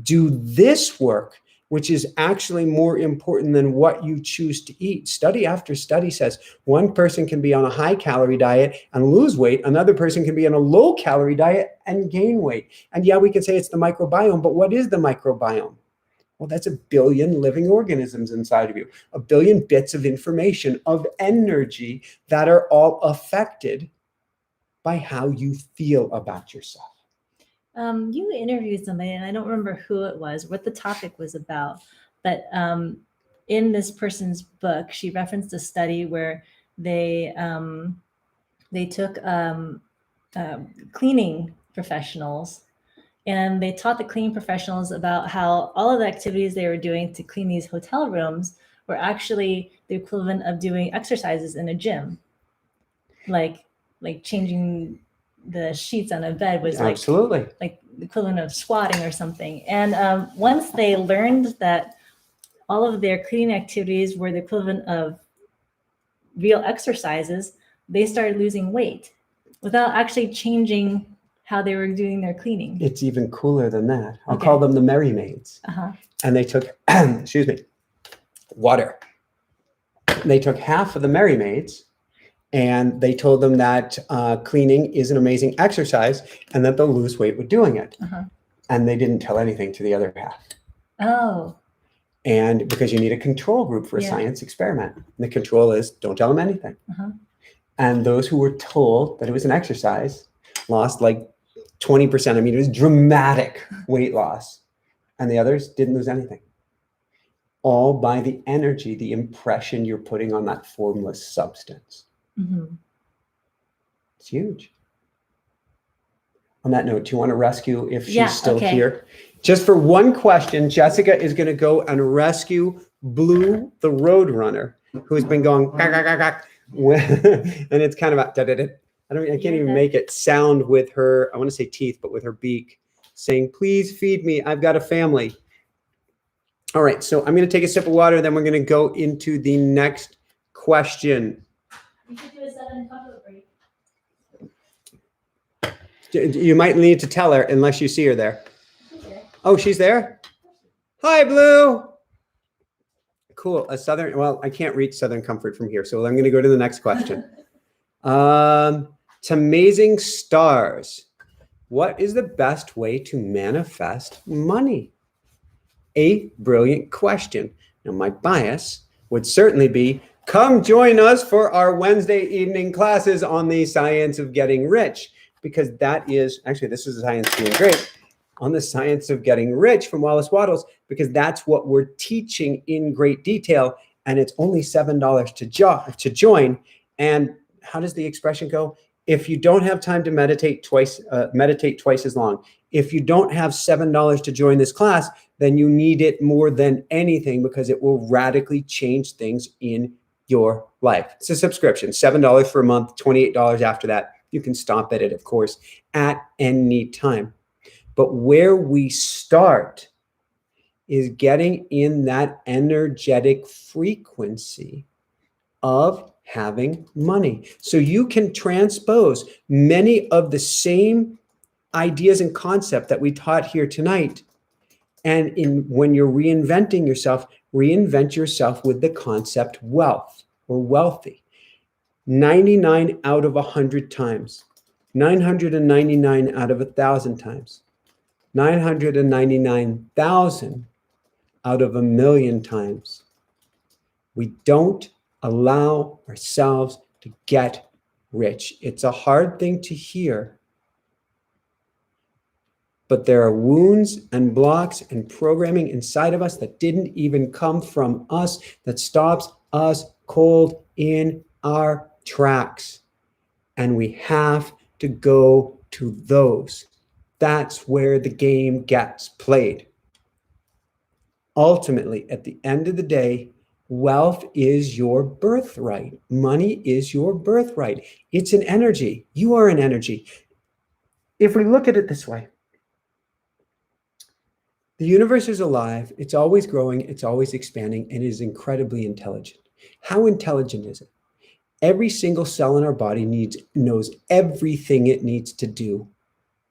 Do this work, which is actually more important than what you choose to eat. Study after study says one person can be on a high-calorie diet and lose weight. Another person can be on a low-calorie diet and gain weight. And yeah, we can say it's the microbiome, but what is the microbiome? Well, that's 1 billion living organisms inside of you, 1 billion bits of information, of energy that are all affected by how you feel about yourself. You interviewed somebody, and I don't remember who it was, what the topic was about, but in this person's book, she referenced a study where they took cleaning professionals, and they taught the cleaning professionals about how all of the activities they were doing to clean these hotel rooms were actually the equivalent of doing exercises in a gym, like changing the sheets on a bed was Absolutely. like the equivalent of squatting or something. And once they learned that all of their cleaning activities were the equivalent of real exercises, they started losing weight without actually changing how they were doing their cleaning. It's even cooler than that. I'll call them the Merry Maids. And they took, excuse me, water. They took half of the Merry Maids, and they told them that cleaning is an amazing exercise and that they'll lose weight with doing it. And they didn't tell anything to the other half. Oh. And because you need a control group for a science experiment. And the control is don't tell them anything. And those who were told that it was an exercise lost like 20%. I mean, it was dramatic weight loss. And the others didn't lose anything. All by the energy, the impression you're putting on that formless substance. It's huge. On that note, do you want to rescue if she's still here? Just for one question, Jessica is going to go and rescue Blue, the Roadrunner, who's been going, and it's kind of I can't even make it sound with her, I want to say teeth, but with her beak, saying, please feed me, I've got a family. All right, so I'm going to take a sip of water, then we're going to go into the next question. You should do a 7-cup break. You might need to tell her unless you see her there. Oh, she's there? Hi, Blue. Cool. Well, I can't reach Southern Comfort from here, so I'm going to go to the next question. It's amazing stars. What is the best way to manifest money? A brilliant question. Now, my bias would certainly be, come join us for our Wednesday evening classes on the science of getting rich, because that is, actually, this is the science of being great, on the science of getting rich from Wallace Wattles, because that's what we're teaching in great detail, and it's only $7 to join. And how does the expression go? If you don't have time to meditate twice as long. If you don't have $7 to join this class, then you need it more than anything, because it will radically change things in your life. It's a subscription, $7 for a month, $28 after that. You can stop at it, of course, at any time. But where we start is getting in that energetic frequency of having money. So you can transpose many of the same ideas and concepts that we taught here tonight. And when you're reinventing yourself, reinvent yourself with the concept wealth or wealthy. 99 out of 100 times, 999 out of 1,000 times, 999,000 out of 1,000,000 times. We don't allow ourselves to get rich. It's a hard thing to hear, but there are wounds and blocks and programming inside of us that didn't even come from us that stops us cold in our tracks. And we have to go to those. That's where the game gets played. Ultimately, at the end of the day, wealth is your birthright. Money is your birthright. It's an energy. You are an energy. If we look at it this way, the universe is alive. It's always growing. It's always expanding, and it is incredibly intelligent. How intelligent is it? Every single cell in our body knows everything it needs to do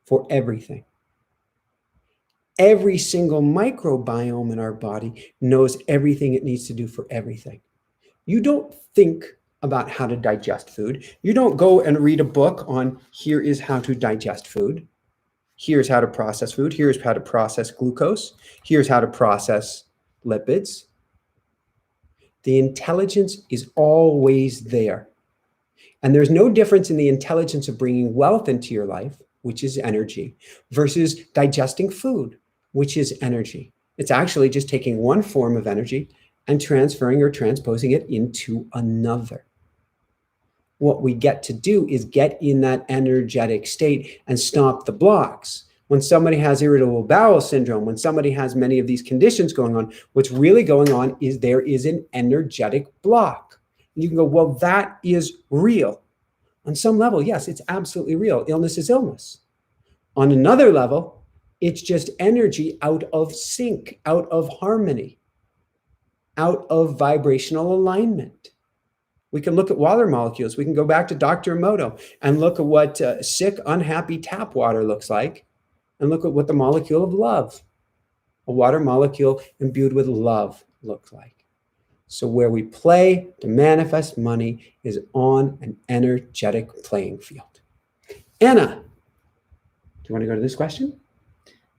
for everything. Every single microbiome in our body knows everything it needs to do for everything. You don't think about how to digest food. You don't go and read a book on here is how to digest food. Here's how to process food. Here's how to process glucose. Here's how to process lipids. The intelligence is always there. And there's no difference in the intelligence of bringing wealth into your life, which is energy, versus digesting food, which is energy. It's actually just taking one form of energy and transferring or transposing it into another. What we get to do is get in that energetic state and stop the blocks. When somebody has irritable bowel syndrome, when somebody has many of these conditions going on, what's really going on is there is an energetic block. And you can go, well, that is real. On some level, yes, it's absolutely real. Illness is illness. On another level, it's just energy out of sync, out of harmony, out of vibrational alignment. We can look at water molecules. We can go back to Dr. Emoto and look at what sick, unhappy tap water looks like, and look at what the molecule of love, a water molecule imbued with love, looks like. So where we play to manifest money is on an energetic playing field. Anna, do you want to go to this question?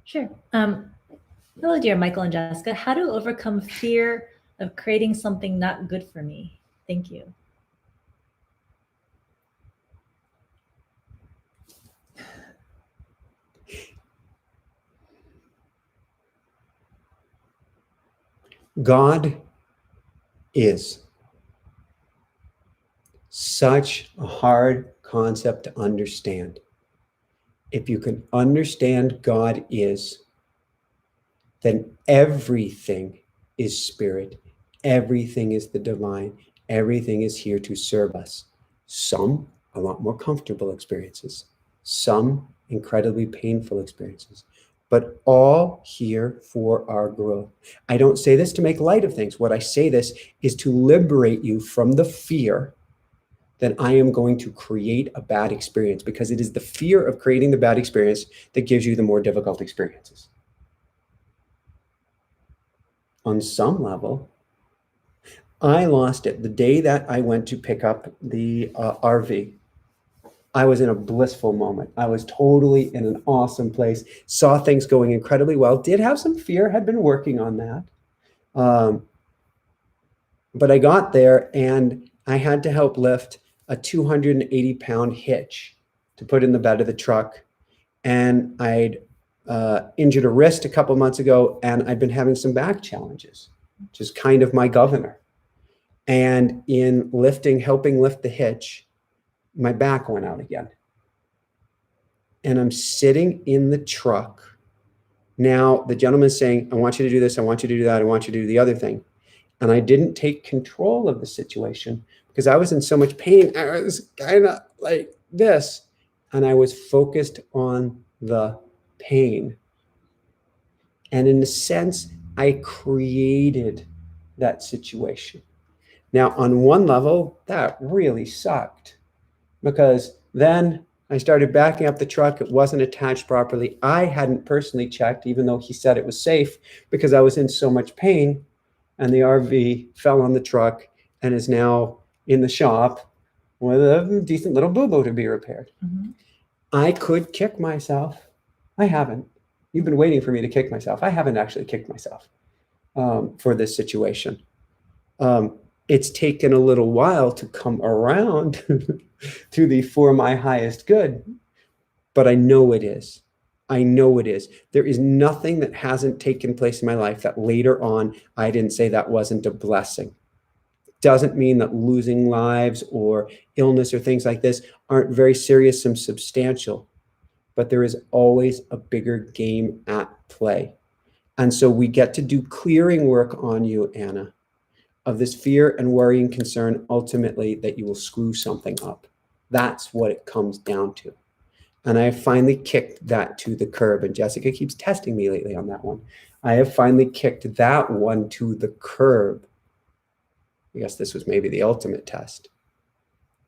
Sure. Hello, dear Michael and Jessica. How to overcome fear of creating something not good for me? Thank you. God is such a hard concept to understand. If you can understand God is, then everything is spirit. Everything is the divine. Everything is here to serve us. Some a lot more comfortable experiences, some incredibly painful experiences, but all here for our growth. I don't say this to make light of things. What I say this is to liberate you from the fear that I am going to create a bad experience, because it is the fear of creating the bad experience that gives you the more difficult experiences. On some level, I lost it the day that I went to pick up the RV. I was in a blissful moment. I was totally in an awesome place, saw things going incredibly well, did have some fear, had been working on that. But I got there and I had to help lift a 280-pound hitch to put in the bed of the truck. And I'd injured a wrist a couple months ago, and I'd been having some back challenges, which is kind of my governor. And in helping lift the hitch, my back went out again. And I'm sitting in the truck. Now the gentleman's saying, I want you to do this, I want you to do that, I want you to do the other thing. And I didn't take control of the situation because I was in so much pain. I was kind of like this. And I was focused on the pain. And in a sense, I created that situation. Now, on one level, that really sucked, because then I started backing up the truck. It wasn't attached properly. I hadn't personally checked, even though he said it was safe, because I was in so much pain. And the RV fell on the truck and is now in the shop with a decent little boo-boo to be repaired. Mm-hmm. I could kick myself. I haven't. You've been waiting for me to kick myself. I haven't actually kicked myself for this situation. It's taken a little while to come around to the for my highest good, but I know it is. I know it is. There is nothing that hasn't taken place in my life that later on I didn't say that wasn't a blessing. Doesn't mean that losing lives or illness or things like this aren't very serious and substantial, but there is always a bigger game at play. And so we get to do clearing work on you, Anna, of this fear and worry and concern, ultimately, that you will screw something up. That's what it comes down to. And I have finally kicked that to the curb. And Jessica keeps testing me lately on that one. I have finally kicked that one to the curb. I guess this was maybe the ultimate test.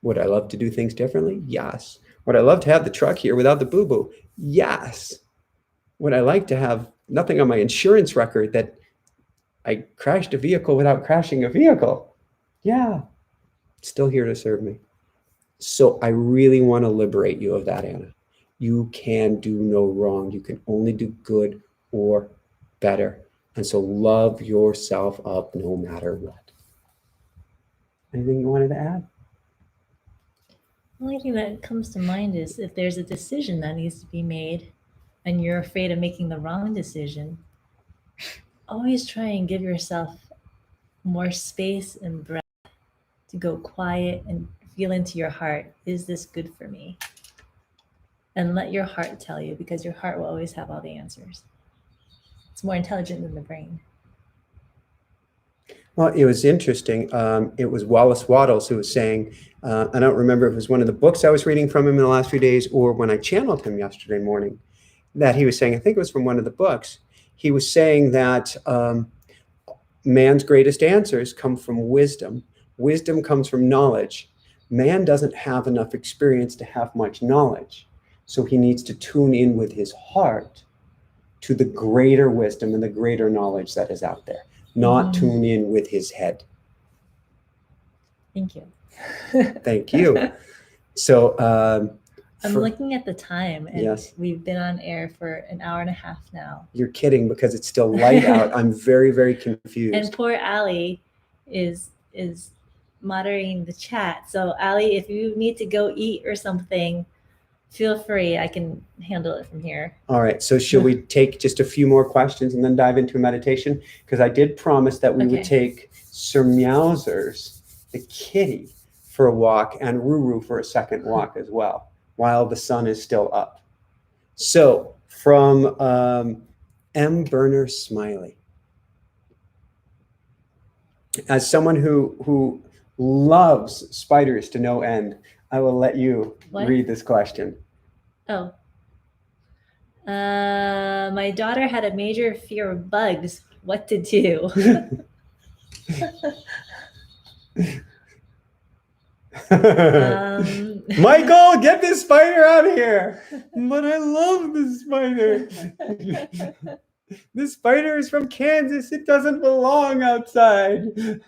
Would I love to do things differently? Yes. Would I love to have the truck here without the boo-boo? Yes. Would I like to have nothing on my insurance record that I crashed a vehicle without crashing a vehicle? Yeah. It's still here to serve me. So I really want to liberate you of that, Anna. You can do no wrong. You can only do good or better. And so love yourself up no matter what. Anything you wanted to add? The only thing that comes to mind is if there's a decision that needs to be made and you're afraid of making the wrong decision, always try and give yourself more space and breath to go quiet and feel into your heart. Is this good for me? And let your heart tell you, because your heart will always have all the answers. It's more intelligent than the brain. Well, it was interesting. It was Wallace Wattles who was saying, I don't remember if it was one of the books I was reading from him in the last few days or when I channeled him yesterday morning, that he was saying, I think it was from one of the books, he was saying that man's greatest answers come from wisdom. Wisdom comes from knowledge. Man doesn't have enough experience to have much knowledge. So he needs to tune in with his heart to the greater wisdom and the greater knowledge that is out there, not tune in with his head. Thank you. Thank you. So I'm looking at the time, and yes, we've been on air for an hour and a half now. You're kidding, because it's still light out. I'm very, very confused. And poor Allie is moderating the chat. So Allie, if you need to go eat or something, feel free. I can handle it from here. All right. So should we take just a few more questions and then dive into a meditation? Because I did promise that we would take Sir Meowsers, the kitty, for a walk, and Ruru for a second walk as well, while the sun is still up. So from M. Burner Smiley. As someone who loves spiders to no end, I will let you read this question. Oh. My daughter had a major fear of bugs. What to do? Michael, get this spider out of here. But I love the spider. This spider is from Kansas. It doesn't belong outside.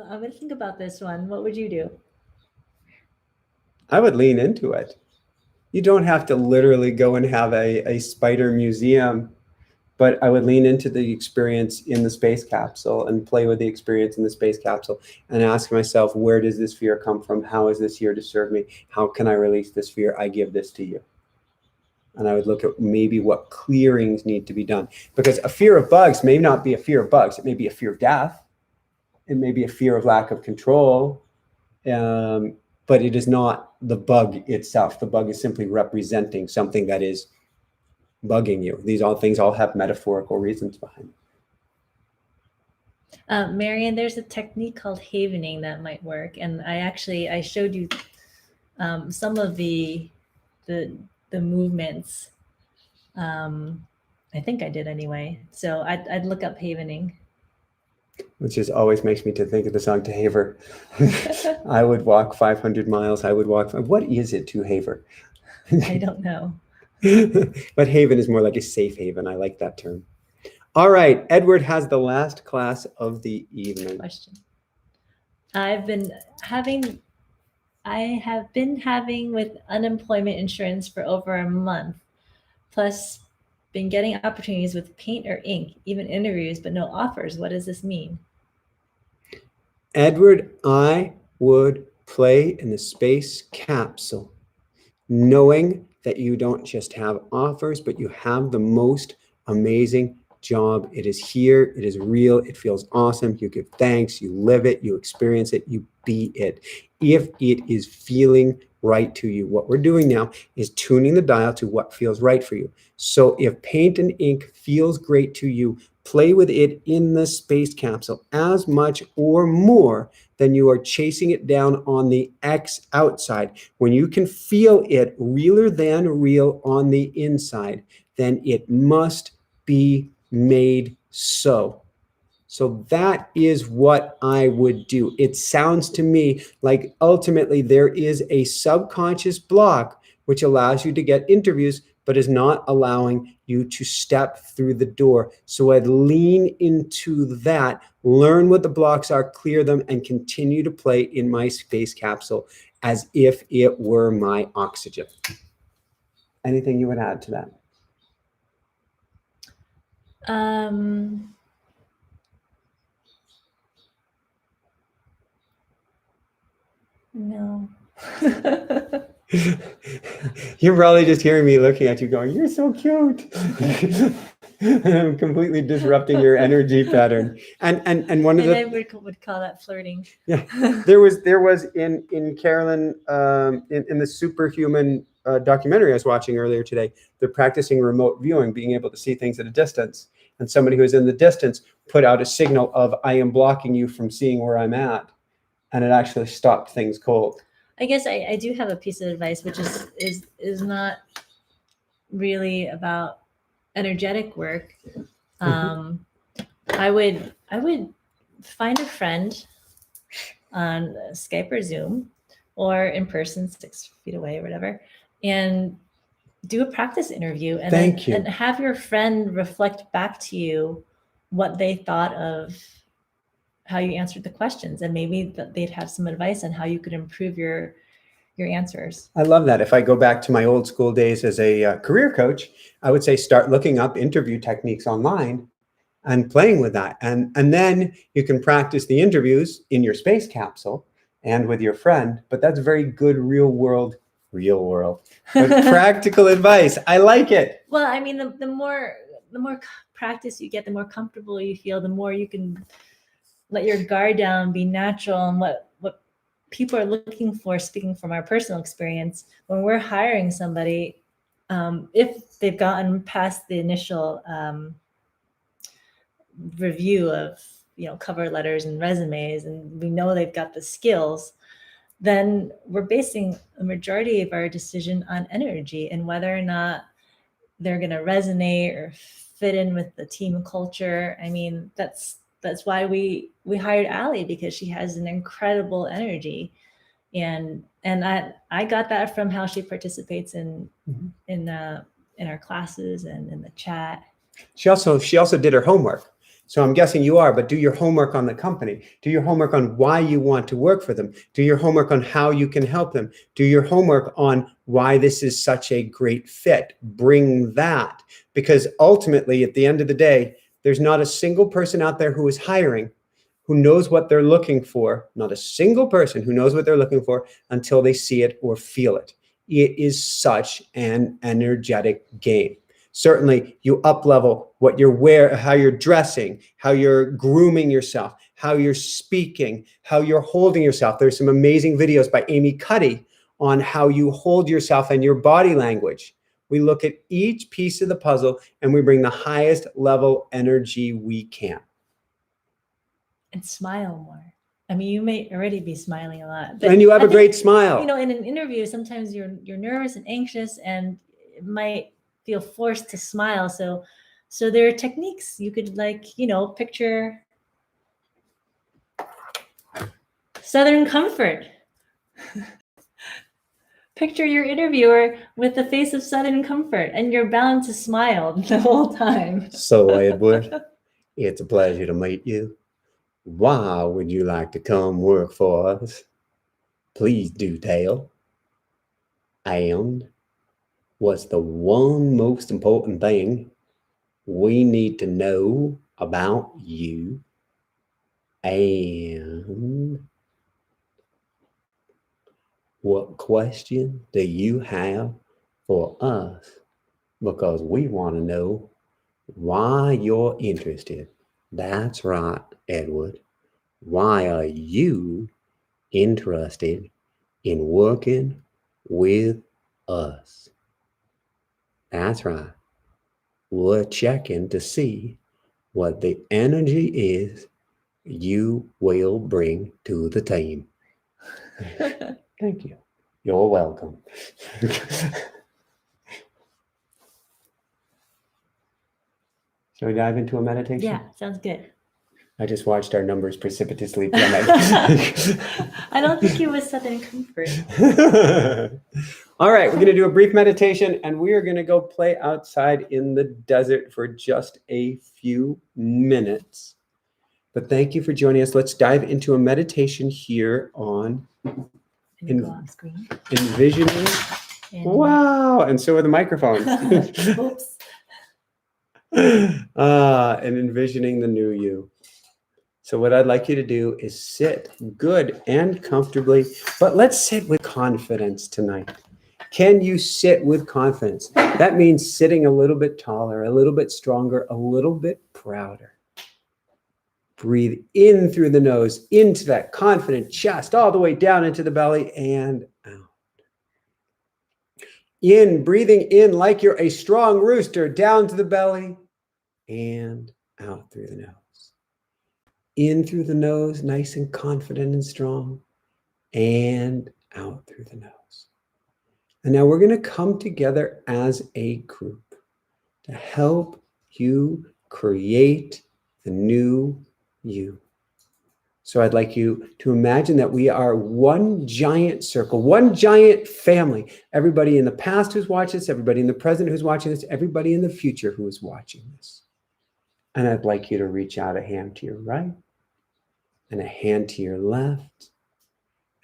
I'm going to think about this one. What would you do? I would lean into it. You don't have to literally go and have a spider museum, but I would lean into the experience in the space capsule and play with the experience in the space capsule and ask myself, where does this fear come from? How is this here to serve me? How can I release this fear? I give this to you. And I would look at maybe what clearings need to be done. Because a fear of bugs may not be a fear of bugs. It may be a fear of death. It may be a fear of lack of control. But it is not the bug itself. The bug is simply representing something that is bugging you. These things all have metaphorical reasons behind them. Marian, there's a technique called havening that might work. And I showed you some of the movements. I think I did anyway. So I'd look up havening. Which just always makes me to think of the song To Haver. I would walk 500 miles. I would walk. What is it to haver? I don't know. But haven is more like a safe haven. I like that term. All right. Edward has the last class of the evening. Question. I have been having with unemployment insurance for over a month, plus been getting opportunities with paint or ink, even interviews, but no offers. What does this mean? Edward, I would play in the space capsule, knowing that you don't just have offers, but you have the most amazing job. It is here. It is real. It feels awesome. You give thanks. You live it. You experience it. You be it. If it is feeling right to you, what we're doing now is tuning the dial to what feels right for you. So if paint and ink feels great to you, play with it in the space capsule as much or more than you are chasing it down on the X outside. When you can feel it realer than real on the inside, then it must be made so. So that is what I would do. It sounds to me like ultimately there is a subconscious block which allows you to get interviews, but is not allowing you to step through the door. So I'd lean into that, learn what the blocks are, clear them, and continue to play in my space capsule. as if it were my oxygen. Anything you would add to that? No. You're probably just hearing me looking at you going, you're so cute. I'm completely disrupting your energy pattern. And one of the... I would call that flirting. Yeah, there was in Carolyn, in the Superhuman documentary I was watching earlier today, they're practicing remote viewing, being able to see things at a distance. And somebody who is in the distance put out a signal of, I am blocking you from seeing where I'm at. And it actually stopped things cold. I guess I do have a piece of advice, which is not really about energetic work. I would find a friend on Skype or Zoom or in person 6 feet away or whatever, and do a practice interview and have your friend reflect back to you what they thought of how you answered the questions, and maybe they'd have some advice on how you could improve your answers. I love that. If I go back to my old school days as a career coach, I would say start looking up interview techniques online and playing with that. And then you can practice the interviews in your space capsule and with your friend. But that's very good real world, but practical advice. I like it. Well, I mean, the more practice you get, the more comfortable you feel, the more you can let your guard down, be natural, and what people are looking for. Speaking from our personal experience, when we're hiring somebody, if they've gotten past the initial review of cover letters and resumes, and we know they've got the skills, then we're basing a majority of our decision on energy and whether or not they're going to resonate or fit in with the team culture. I mean, that's why we hired Allie, because she has an incredible energy, and I got that from how she participates in our classes and in the chat. She also did her homework. So I'm guessing you are, but do your homework on the company. Do your homework on why you want to work for them. Do your homework on how you can help them. Do your homework on why this is such a great fit. Bring that, because ultimately at the end of the day, there's not a single person out there who is hiring who knows what they're looking for, not a single person who knows what they're looking for until they see it or feel it. It is such an energetic game. Certainly you up-level what you're wearing, how you're dressing, how you're grooming yourself, how you're speaking, how you're holding yourself. There's some amazing videos by Amy Cuddy on how you hold yourself and your body language. We look at each piece of the puzzle and we bring the highest level energy we can. And smile more. I mean, you may already be smiling a lot. And you have a great smile. In an interview, sometimes you're nervous and anxious, and it might feel forced to smile. So there are techniques you could picture Southern comfort. Picture your interviewer with the face of Southern comfort, and you're bound to smile the whole time. So, Edward, it's a pleasure to meet you. Why would you like to come work for us? Please do tell. And what's the one most important thing we need to know about you? And what question do you have for us? Because we want to know why you're interested. That's right, Edward. Why are you interested in working with us? That's right. We're checking to see what the energy is you will bring to the team. Thank you. You're welcome. Shall we dive into a meditation? Yeah, sounds good. I just watched our numbers precipitously plummet. I don't think it was Southern comfort. All right, we're going to do a brief meditation, and we are going to go play outside in the desert for just a few minutes. But thank you for joining us. Let's dive into a meditation here on in the go-off screen. Envisioning. And Wow. And so are the microphones. oops. And envisioning the new you. So what I'd like you to do is sit good and comfortably, but let's sit with confidence tonight. Can you sit with confidence? That means sitting a little bit taller, a little bit stronger, a little bit prouder. Breathe in through the nose, into that confident chest, all the way down into the belly and out. In, breathing in like you're a strong rooster, down to the belly and out through the nose. In through the nose, nice and confident and strong, and out through the nose. And now we're going to come together as a group to help you create the new you. So I'd like you to imagine that we are one giant circle, one giant family. Everybody in the past who's watched this, everybody in the present who's watching this, everybody in the future who is watching this. And I'd like you to reach out a hand to your right and a hand to your left.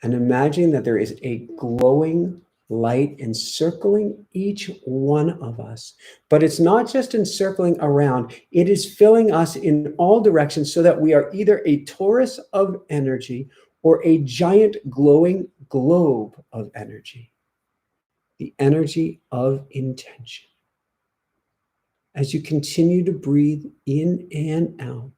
And imagine that there is a glowing light encircling each one of us. But it's not just encircling around, it is filling us in all directions so that we are either a torus of energy or a giant glowing globe of energy. The energy of intention. As you continue to breathe in and out,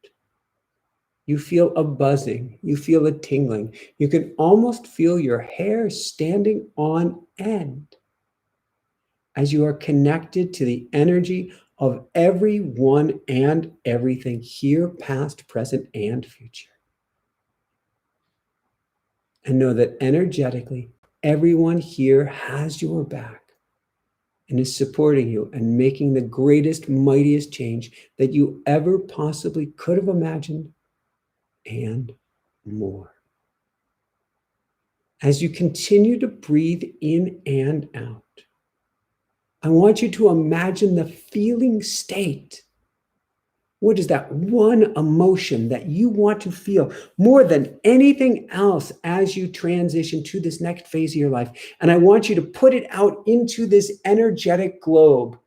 you feel a buzzing, you feel a tingling. You can almost feel your hair standing on end as you are connected to the energy of everyone and everything here, past, present, and future. And know that energetically, everyone here has your back and is supporting you and making the greatest, mightiest change that you ever possibly could have imagined and more. As you continue to breathe in and out, I want you to imagine the feeling state. What is that one emotion that you want to feel more than anything else as you transition to this next phase of your life? And I want you to put it out into this energetic globe.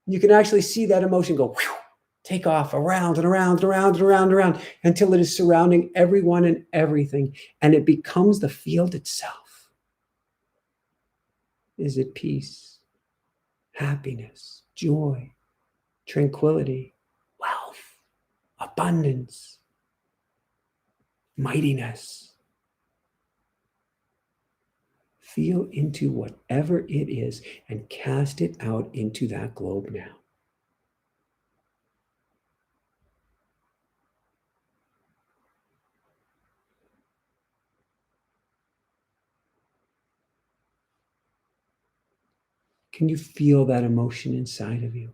You can actually see that emotion go whew, take off around and around and around and around and around until it is surrounding everyone and everything, and it becomes the field itself. Is it peace, happiness, joy, tranquility, wealth, abundance, mightiness? Feel into whatever it is and cast it out into that globe now. Can you feel that emotion inside of you?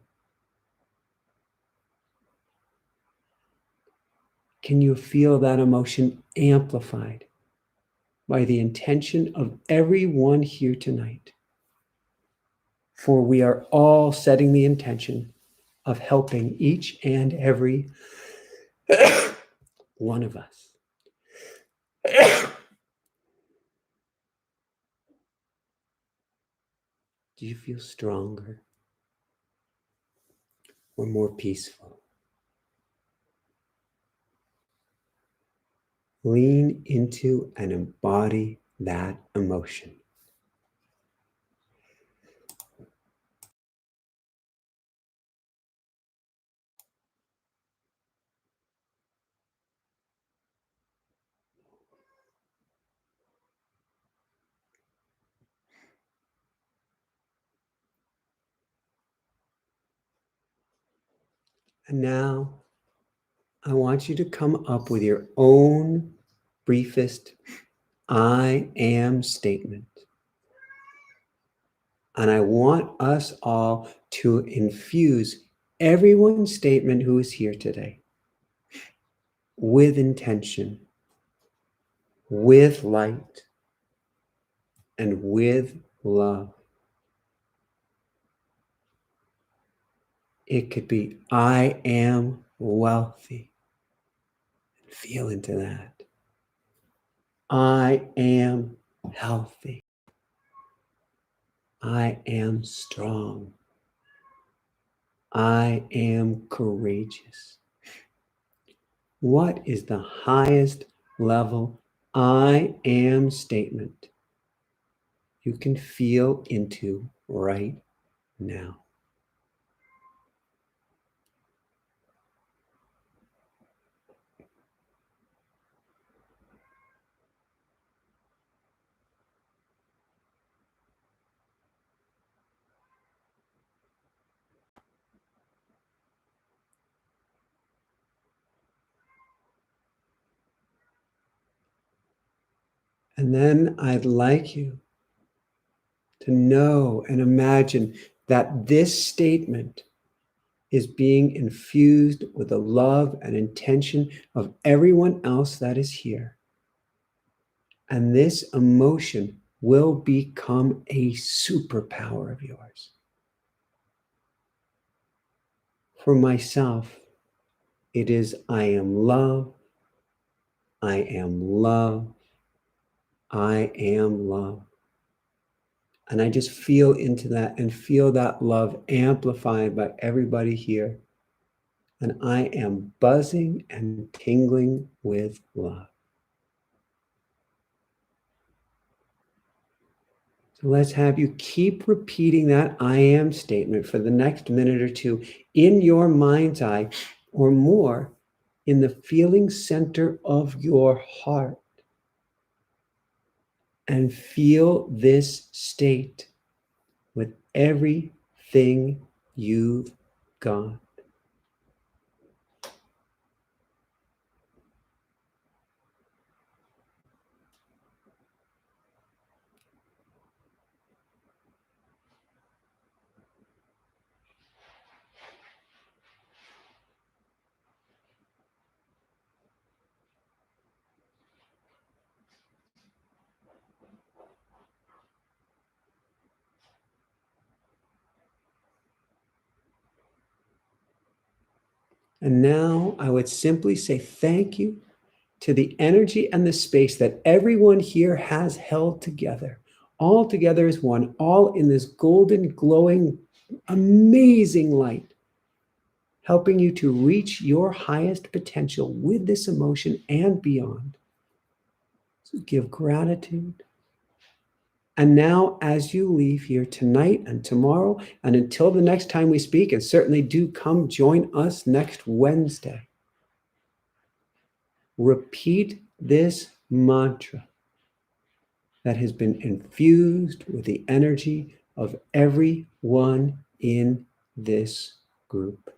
Can you feel that emotion amplified by the intention of everyone here tonight? For we are all setting the intention of helping each and every one of us. Do you feel stronger or more peaceful? Lean into and embody that emotion. And now I want you to come up with your own briefest I am statement. And I want us all to infuse everyone's statement who is here today with intention, with light, and with love. It could be, I am wealthy. Feel into that. I am healthy. I am strong. I am courageous. What is the highest level I am statement you can feel into right now? And then I'd like you to know and imagine that this statement is being infused with the love and intention of everyone else that is here. And this emotion will become a superpower of yours. For myself, it is I am love, I am love, I am love. And I just feel into that and feel that love amplified by everybody here. And I am buzzing and tingling with love. So let's have you keep repeating that I am statement for the next minute or two in your mind's eye or more in the feeling center of your heart. And feel this state with everything you've got. And now I would simply say thank you to the energy and the space that everyone here has held together, all together as one, all in this golden, glowing, amazing light, helping you to reach your highest potential with this emotion and beyond. So give gratitude. And now, as you leave here tonight and tomorrow, and until the next time we speak, and certainly do come join us next Wednesday, repeat this mantra that has been infused with the energy of everyone in this group.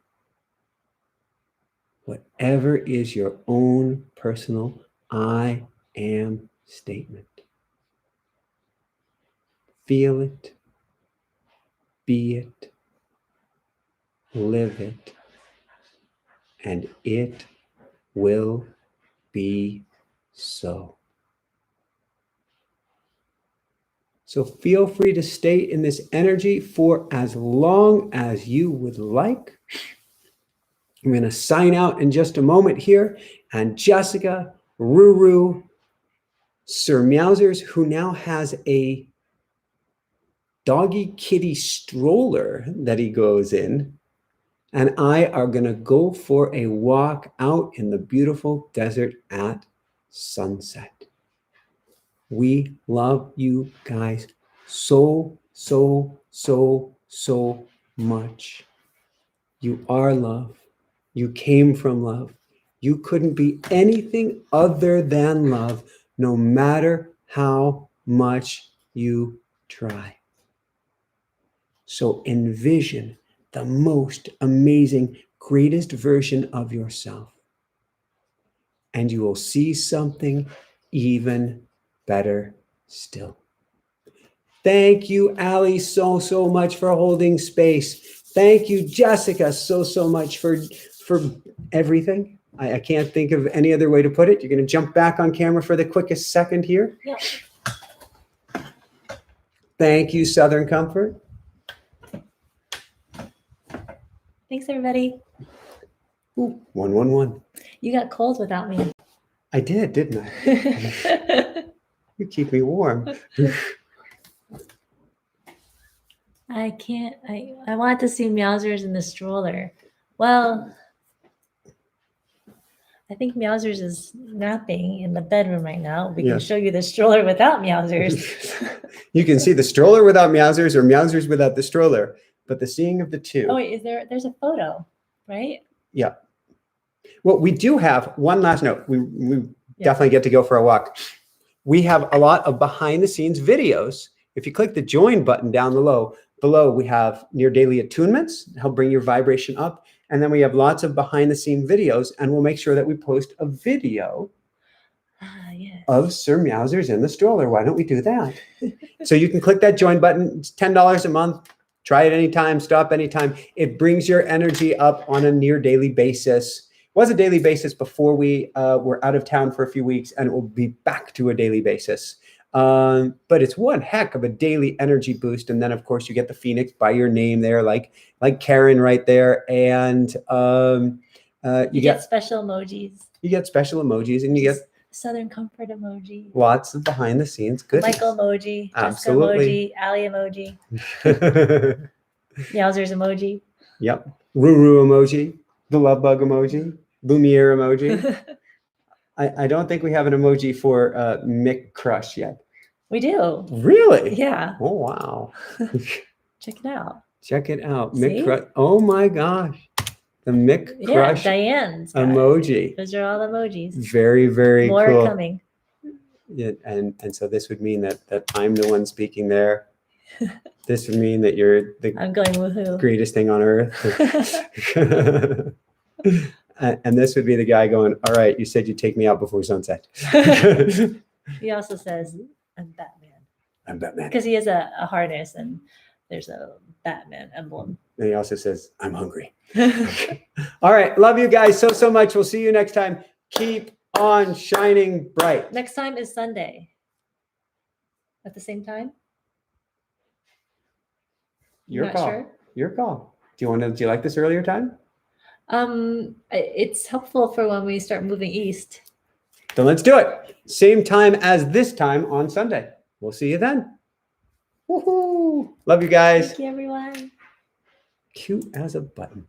Whatever is your own personal I am statement. Feel it, be it, live it, and it will be so. So feel free to stay in this energy for as long as you would like. I'm going to sign out in just a moment here. And Jessica, Ruru, Sir Meowsers, who now has a doggy kitty stroller that he goes in, and I are going to go for a walk out in the beautiful desert at sunset. We love you guys so, so, so, so much. You are love. You came from love. You couldn't be anything other than love, no matter how much you try. So envision the most amazing, greatest version of yourself, and you will see something even better still. Thank you, Allie, so much for holding space. Thank you, Jessica, so much for everything. I can't think of any other way to put it. You're going to jump back on camera for the quickest second here. Yep. Thank you, Southern Comfort. Thanks, everybody. Ooh, 111. You got cold without me. I did, didn't I? You keep me warm. I can't. I want to see Meowsers in the stroller. Well, I think Meowsers is napping in the bedroom right now. We can Yes. show you the stroller without Meowsers. You can see the stroller without Meowsers or Meowsers without the stroller, but the seeing of the two. Oh wait, there's a photo, right? Yeah. Well, we do have one last note. We Yeah. definitely get to go for a walk. We have a lot of behind the scenes videos. If you click the join button down below, we have near daily attunements, help bring your vibration up. And then we have lots of behind the scene videos, and we'll make sure that we post a video Yes. of Sir Meowsers in the stroller. Why don't we do that? So you can click that join button. It's $10 a month. Try it anytime, stop anytime. It brings your energy up on a near daily basis. It was a daily basis before we were out of town for a few weeks, and it will be back to a daily basis. But it's one heck of a daily energy boost. And then of course you get the Phoenix by your name there, like Karen right there. And you get special emojis. You get special emojis, and you get Southern Comfort emoji. lots of behind the scenes goodness. Michael emoji. Absolutely. Jessica emoji. Ali emoji. Meowsers emoji. Yep. Ruru emoji. The love bug emoji. Lumiere emoji. I don't think we have an emoji for Mick Crush yet. We do. Really? Yeah. Oh, wow. Check it out. Check it out. See? Mick Crush. Oh, my gosh. The Mick Crush Diane's got emoji. it. Those are all emojis. Very, very More cool. coming. Yeah, and so this would mean that I'm the one speaking there. This would mean that you're the I'm going woohoo. greatest thing on earth. And this would be the guy going, all right, you said you'd take me out before sunset. He also says, I'm Batman. I'm Batman. Because he has a harness and there's a Batman emblem. And he also says, I'm hungry. All right. Love you guys so much. We'll see you next time. Keep on shining bright. Next time is Sunday. At the same time? Your Not call. sure. Your call. Do you like this earlier time? It's helpful for when we start moving east. Then let's do it. Same time as this time on Sunday. We'll see you then. Woohoo! Love you guys. Thank you, everyone. Cute as a button.